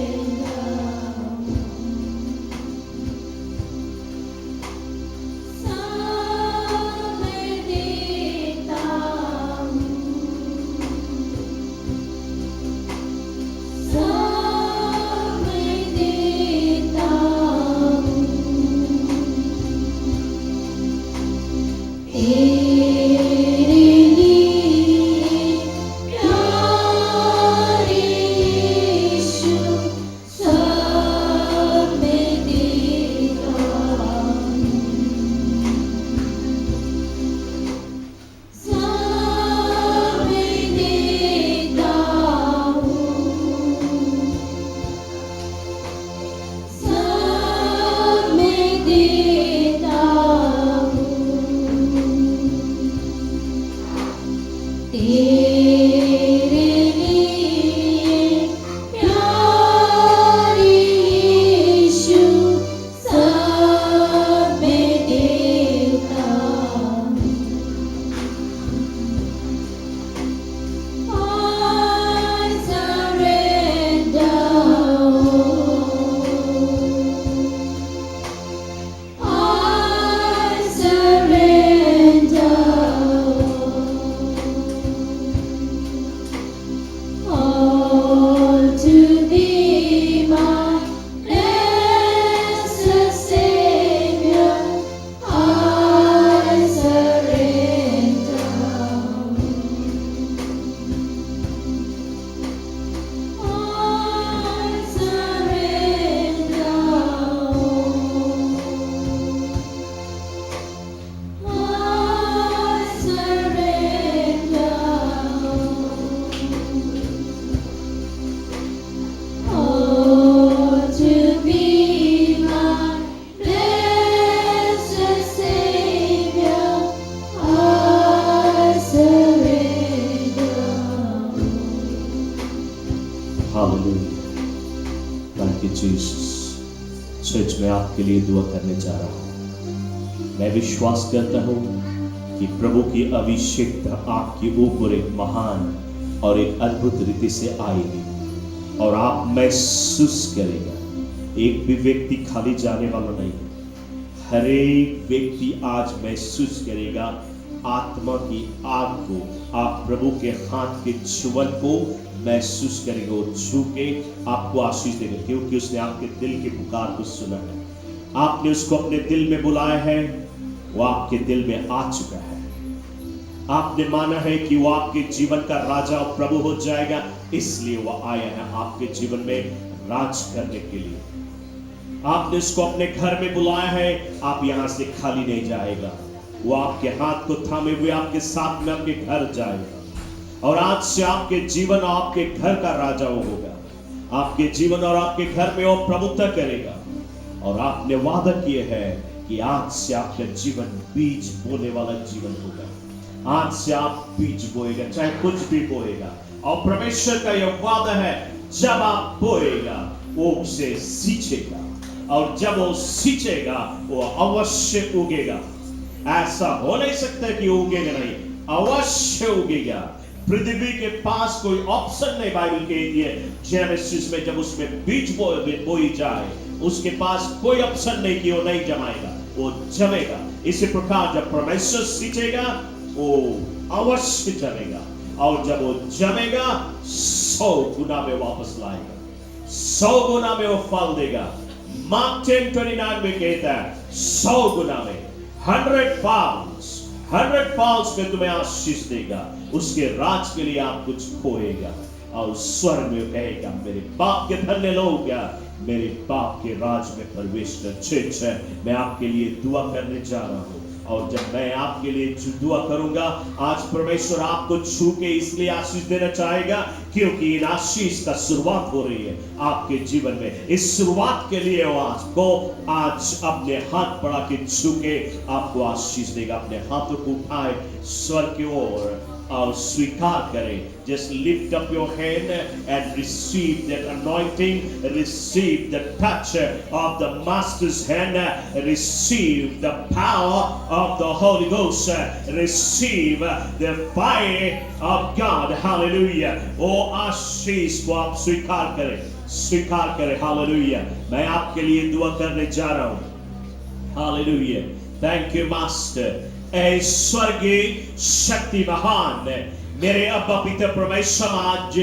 तेरे लिए प्यारे यीशु सब मैं देता हूँ। I surrender all to thee, my blessed Savior. I surrender. I surrender. I surrender. All to thee, my blessed Savior, I surrender. Hallelujah, thank you Jesus. Church में आपके लिए दुआ करने जा रहा हूँ। मैं विश्वास करता हूँ कि प्रभु की अभिषेकता आपके ऊपर एक महान और एक अद्भुत रीति से आएगी और आप महसूस करेगा। एक भी व्यक्ति खाली जाने वाला नहीं। हर एक व्यक्ति आज महसूस करेगा आत्मा की आग को। आप प्रभु के हाथ के छुअन को महसूस करेंगे और छू के आपको आशीष देंगे, क्योंकि उसने आपके दिल की पुकार को सुना है। आपने उसको अपने दिल में बुलाया है, वो आपके दिल में आ चुका है। आपने माना है कि वो आपके जीवन का राजा और प्रभु हो जाएगा, इसलिए वो आया है आपके जीवन में राज करने के लिए। आपने उसको अपने घर में बुलाया है, आप यहां से खाली नहीं जाएगा। वो आपके हाथ को थामे हुए आपके साथ में आपके घर जाएगा और आज से आपके जीवन और आपके घर का राजा वो होगा। आपके जीवन और आपके घर में वो प्रभुत्व करेगा और आपने वादा किए हैं कि आज से आपका जीवन बीज बोने वाला जीवन होगा। आज से आप बीज बोएगा, चाहे कुछ भी बोएगा, और परमेश्वर का यह वादा है, जब आप बोएगा वो उसे सींचेगा और जब वो सींचेगा वो अवश्य उगेगा। ऐसा हो नहीं सकता कि उगेगा नहीं, अवश्य उगेगा। पृथ्वी के पास कोई ऑप्शन नहीं बाइबल कहती है जेनेसिस में, जब उसमें बीज बोई जाए उसके पास कोई ऑप्शन नहीं कि वो नहीं जमाएगा, वो जमेगा। इसी प्रकार जब परमेश्वर सींचेगा वो अवश्य जमेगा और जब वो जमेगा 100 गुना में वापस लाएगा, 100 गुना में वो फल देगा। मार्क 10:29 में कहता है 100 गुना में, 100 फाल्स में तुम्हें आशीष देगा। उसके राज के लिए आप कुछ खोएगा और स्वर्ग में कहेगा मेरे बाप के धन्य लोग मेरे बाप के राज में प्रवेश कर। मैं आपके लिए दुआ करने जा रहा हूँ और जब मैं आपके लिए दुआ करूंगा, आज परमेश्वर आपको छू के इसलिए आशीष देना चाहेगा क्योंकि इन आशीष का शुरुआत हो रही है आपके जीवन में। इस शुरुआत के लिए वो आपको आज अपने हाथ बढ़ा के छू के आपको आशीष देगा। अपने हाथों को उठाए स्वर्ग की ओर और स्वीकार करें। Just lift up your hand and receive that anointing, receive the touch of the Master's hand, receive the power of the Holy Ghost, receive the fire of God. Hallelujah. वो आशीष को आप स्वीकार करें, स्वीकार करें। Hallelujah. मैं आपके लिए दुआ करने जा रहा हूँ। Hallelujah. Thank you, Master. ऐ स्वर्गीय शक्ति महान मेरे अब्बा पिता परमेश्वर, आज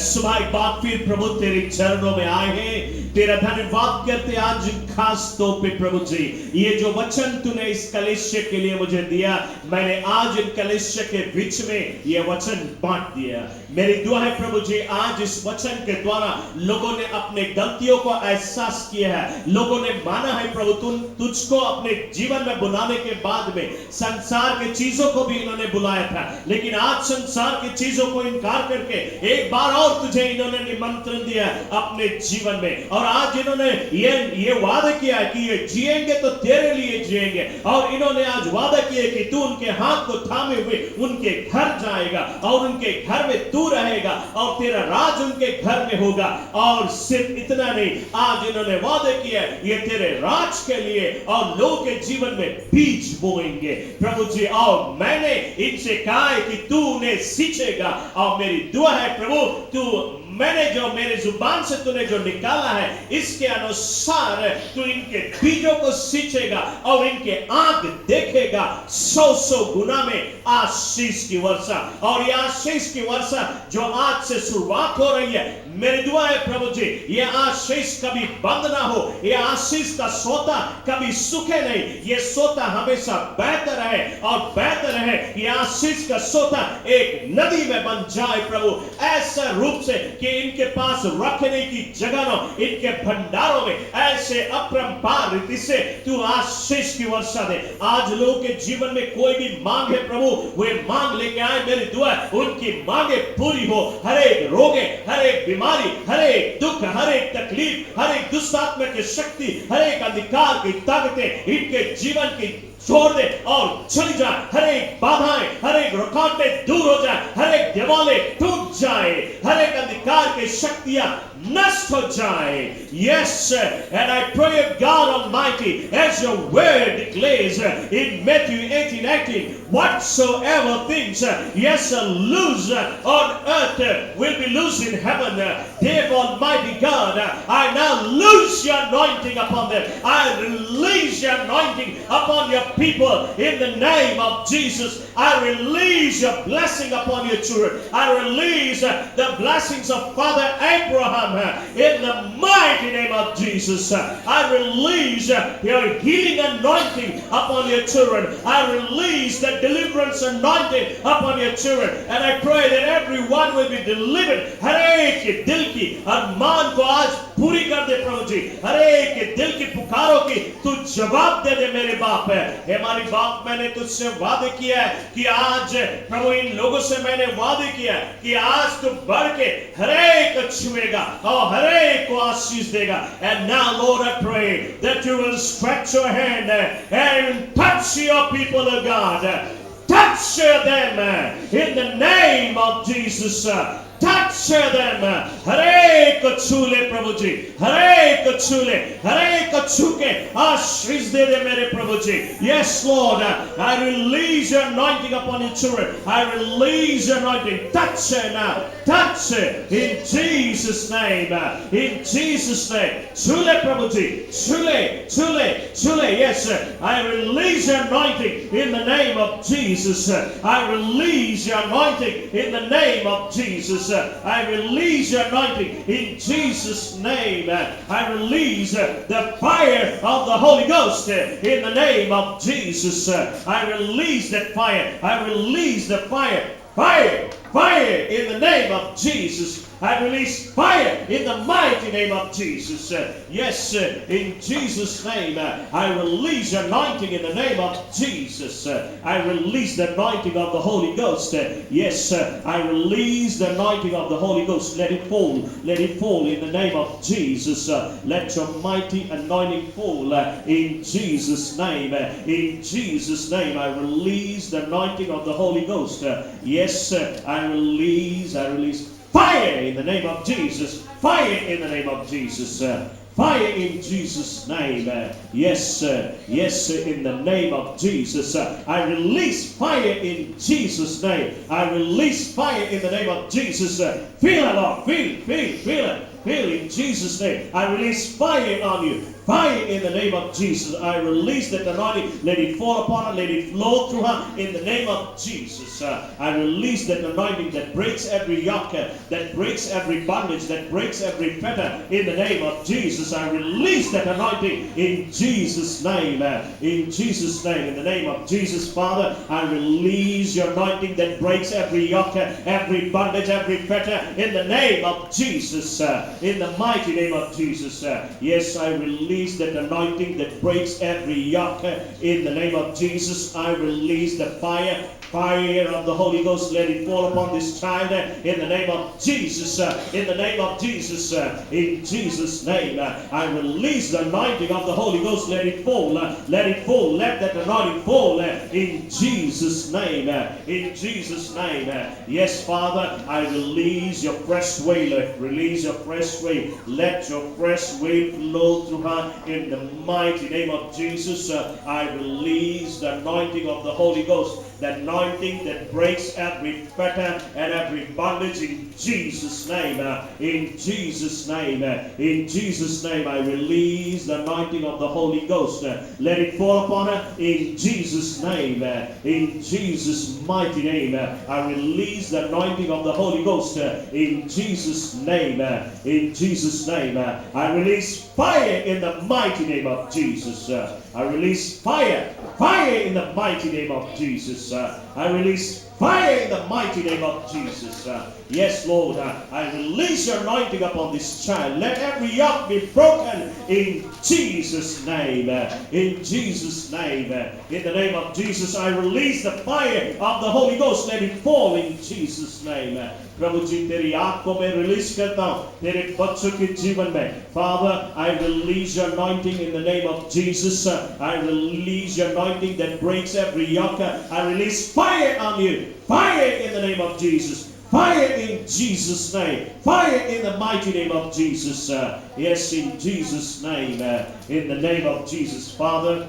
सुबह एक बार फिर प्रभु तेरे चरणों में आए हैं। तेरा धन्यवाद करते आज खास तौर पे प्रभु जी, ये जो वचन तूने इस कलीसिया के लिए मुझे दिया, मैंने आज इन कलीसिया के बीच में ये वचन बांट दिया। मेरी दुआ है प्रभु जी, आज इस वचन के द्वारा लोगों ने अपने गलतियों को एहसास किया है, लोगों ने माना है प्रभु तुझको अपने जीवन में बुलाने के बाद में संसार के चीजों को भी इन्होंने बुलाया था, लेकिन आज संसार की चीजों को इनकार करके एक बार और तुझे इन्होंने निमंत्रण दिया अपने जीवन में। और आज इन्होंने ये वादा वादा किया है कि ये जिएंगे तो तेरे लिए जिएंगे, और इन्होंने आज वादा किया कि तू उनके हाथ को थामे हुए उनके घर जाएगा और उनके घर में तू रहेगा और तेरा राज उनके घर में होगा। और सिर्फ इतना नहीं, आज इन्होंने वादा किया है ये तेरे राज के लिए और लोगों के जीवन में बीज बोएंगे प्रभु जी। और मैंने इनसे कहा है कि तू उन्हें सींचेगा, और मेरी दुआ है प्रभु तू मैंने जो मेरे जुबान से तूने जो निकाला है इसके अनुसार तू इनके बीजों को सींचेगा और इनके आंख देखेगा 100 गुना में आशीष की वर्षा। और ये आशीष की वर्षा जो आज से शुरुआत हो रही है, मेरी दुआ है प्रभु जी ये आशीष कभी बंद ना हो, ये आशीष का सोता कभी सूखे नहीं, ये सोता हमेशा बहता रहे और बहता रहे। ये आशीष का सोता एक नदी में बन जाए प्रभु, ऐसा रूप से कि इनके पास रखने की जगह न, इनके भंडारों में ऐसे अपरंपार रीति से तू आशीष की वर्षा दे। आज लोगों के जीवन में कोई भी मांग है प्रभु, वे मांग लेके आए, मेरी दुआ है उनकी मांगे पूरी हो। हर एक रोगे, हर एक बीमारी, हर एक दुख, हर एक तकलीफ, हर एक दुष्ट आत्मा की शक्ति, हर एक अंधकार की ताकतें इनके जीवन की छोड़ दे और चली जाए। हर एक बाधाएं, हर एक रुकावटें दूर हो जाए, हर एक दीवारें टूट जाए, हर एक अंधकार की शक्तियां नष्ट हो जाए। Yes, and I pray God Almighty, as your word declares in Matthew 18:18, whatsoever things yes loose on earth will be loose in heaven. Therefore, Almighty God, I now loose your anointing upon them. I release your anointing upon your people in the name of Jesus. I release your blessing upon your children. I release the blessings of Father Abraham in the mighty name of Jesus. I release your healing anointing upon your children. I release the deliverance anointing upon your children. And I pray that everyone will be delivered. हर एक दिल की अरमान को आज पूरी कर दे प्रभु जी। हर एक दिल की पुकारों की तू जवाब दे दे मेरे बाप है। हमारी बाप, मैंने तुझसे वादे किया है कि आज प्रभु इन लोगों से मैंने वादे किया है कि आज तू बढ़ के हर एक छुएगा और हर एक को आशीष देगा। And now Lord, I pray that you will stretch your hand and touch your people, O God. Touch them in the name of Jesus. Touch them. हर एक को छू ले प्रभु जी, हर एक को छू ले, हर एक को छू के आशीष दे दे मेरे प्रभु जी। Yes Lord, I release your anointing upon your children. I release your anointing. Touch now, touch in Jesus name, in Jesus name. छू ले प्रभु जी, छू ले, छू ले, छू ले। Yes, I release your anointing in the name of Jesus. I release your anointing in the name of Jesus. I release your anointing in Jesus' name. I release the fire of the Holy Ghost in the name of Jesus. I release that fire. I release the fire. Fire, fire in the name of Jesus. I release fire in the mighty name of Jesus. Yes, in Jesus' name, I release anointing in the name of Jesus. I release the anointing of the Holy Ghost. Yes, I release the anointing of the Holy Ghost. Let it fall. Let it fall in the name of Jesus. Let your mighty anointing fall in Jesus' name. In Jesus' name, I release the anointing of the Holy Ghost. Yes, I release fire in the name of Jesus. Fire in the name of Jesus. Fire in Jesus' name. Yes, yes, in the name of Jesus. I release fire in Jesus' name. I release fire in the name of Jesus. Feel it, Lord. Feel it. Feel in Jesus' name. I release fire on you. Fire in the name of Jesus. I release that anointing. Let it fall upon her. Let it flow through her in the name of Jesus. I release that anointing that breaks every yoke, that breaks every bondage, that breaks every fetter in the name of Jesus. I release that anointing in Jesus' name. In Jesus' name. In the name of Jesus, Father, I release your anointing that breaks every yoke, every bondage, every fetter in the name of Jesus. In the mighty name of Jesus. Yes, I release that anointing that breaks every yoke in the name of Jesus. I release the fire fire of the Holy Ghost, let it fall upon this child in the name of Jesus. In the name of Jesus. In Jesus' name. I release the anointing of the Holy Ghost. Let it fall. Let it fall. Let that anointing fall in Jesus' name. In Jesus' name. Yes, Father, I release your fresh way. Release your fresh way. Let your fresh way flow through her in the mighty name of Jesus. I release the anointing of the Holy Ghost. The anointing that breaks every fetter and every bondage in Jesus' name. In Jesus' name. In Jesus' name, I release the anointing of the Holy Ghost. Let it fall upon her in Jesus' name. In Jesus' mighty name, I release the anointing of the Holy Ghost in Jesus' name. In Jesus' name, I release fire in the mighty name of Jesus. I release fire. Fire in the mighty name of Jesus. I release fire in the mighty name of Jesus. Yes, Lord, I release your anointing upon this child. Let every yoke be broken in Jesus' name. In Jesus' name. In the name of Jesus, I release the fire of the Holy Ghost. Let it fall in Jesus' name. प्रभु जी तेरी आग को मैं release करता हूँ तेरे बच्चों के जीवन में. Father, I release your anointing in the name of Jesus. I release your anointing that breaks every yoke. I release fire on you. Fire in the name of Jesus. Fire in Jesus' name. Fire in the mighty name of Jesus. Yes, in Jesus' name. In the name of Jesus. Father,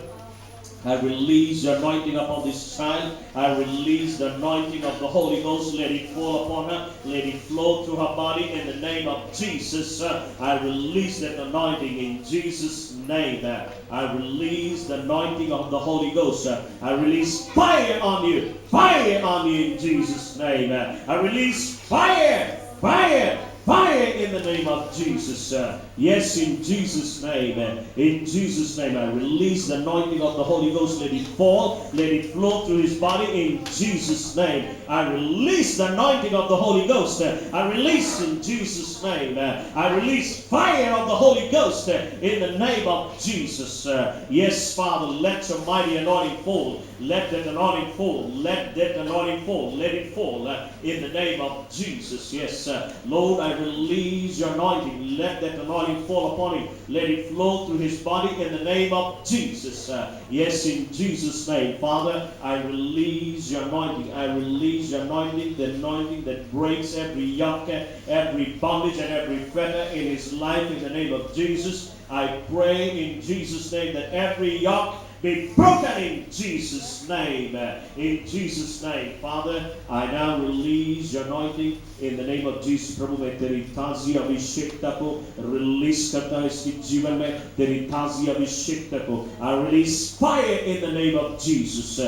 I release your anointing upon this child. I release the anointing of the Holy Ghost. Let it fall upon her. Let it flow through her body in the name of Jesus. I release that anointing in Jesus' name. I release the anointing of the Holy Ghost. I release fire on you. Fire on you in Jesus' name. I release fire. Fire. Fire in the name of Jesus. Yes, in Jesus' name. In Jesus' name, I release the anointing of the Holy Ghost. Let it fall. Let it flow through his body in Jesus' name. I release the anointing of the Holy Ghost. I release in Jesus' name. I release fire of the Holy Ghost in the name of Jesus. Yes, Father, let your mighty anointing fall. Let that anointing fall. Let that anointing fall. Let it fall in the name of Jesus. Yes, Lord, I release your anointing. Let that anointing fall upon him. Let it flow through his body in the name of Jesus. Yes, in Jesus' name. Father, I release your anointing. I release your anointing, the anointing that breaks every yoke, every bondage, and every fetter in his life in the name of Jesus. I pray in Jesus' name that every yoke be broken in Jesus' name. In Jesus' name. Father, I now release your anointing in the name of Jesus. प्रभु मैं तेरी ताज़ी अभिषेकता को release करता हूँ इसके जीवन में. तेरी ताज़ी अभिषेकता को I release fire in the name of Jesus.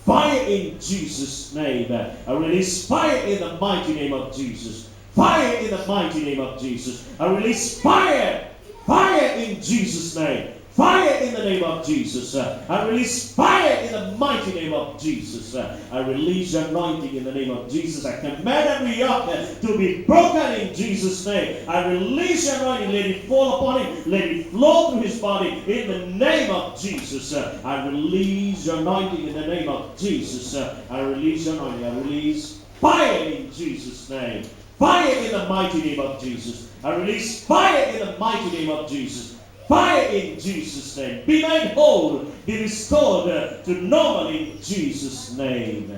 Fire in Jesus' name. I release fire in the mighty name of Jesus. Fire in the mighty name of Jesus. I release fire. Fire in Jesus' name. Fire in the name of Jesus. I release fire in the mighty name of Jesus. I release your anointing in the name of Jesus. I command every yoke to be broken in Jesus' name. I release your anointing. Let it fall upon him. Let it flow through his body in the name of Jesus. I release your anointing in the name of Jesus. I release your anointing. I release fire in Jesus' name. Fire in the mighty name of Jesus. I release fire in the mighty name of Jesus. Fire in Jesus' name. Be made whole. Be restored to normal in Jesus' name.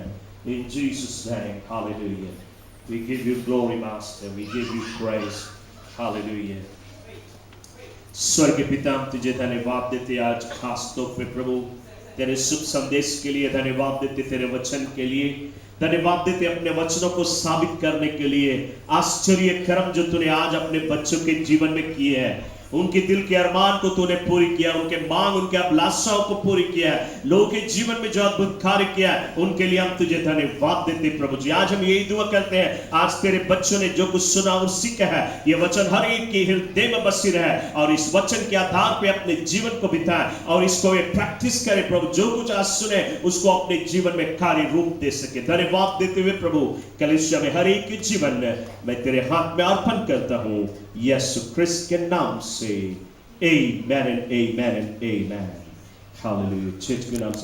In Jesus' name. Hallelujah. We give you glory, Master. We give you praise. Hallelujah. स्वर्गीय पिता हम तुझे धन्यवाद देते आज खास तौर पे प्रभु तेरे शुभ संदेश के लिए धन्यवाद देते तेरे वचन के लिए धन्यवाद देते अपने वचनों को साबित करने के लिए आश्चर्य कर्म जो तूने आज अपने बच्चों के जीवन में किए हैं उनके दिल के अरमान को तूने पूरी किया उनके मांग उनके अभिलाषाओं को पूरी किया लोगों के जीवन में जो अद्भुत कार्य किया उनके लिए हम तुझे धन्यवाद देते प्रभु जी आज हम यही दुआ करते हैं आज तेरे बच्चों ने जो कुछ सुना और सीखा है ये वचन हर एक के हृदय में बसी रहे और इस वचन के आधार पे अपने जीवन को बिताए और इसको वे प्रैक्टिस करे प्रभु जो कुछ आज सुने उसको अपने जीवन में कार्य रूप दे सके धन्यवाद देते हुए प्रभु कलीसिया में हर एक के जीवन में मैं तेरे हाथ में अर्पण करता हूँ यीशु क्रिस्त के नाम से Amen and amen and amen. Hallelujah.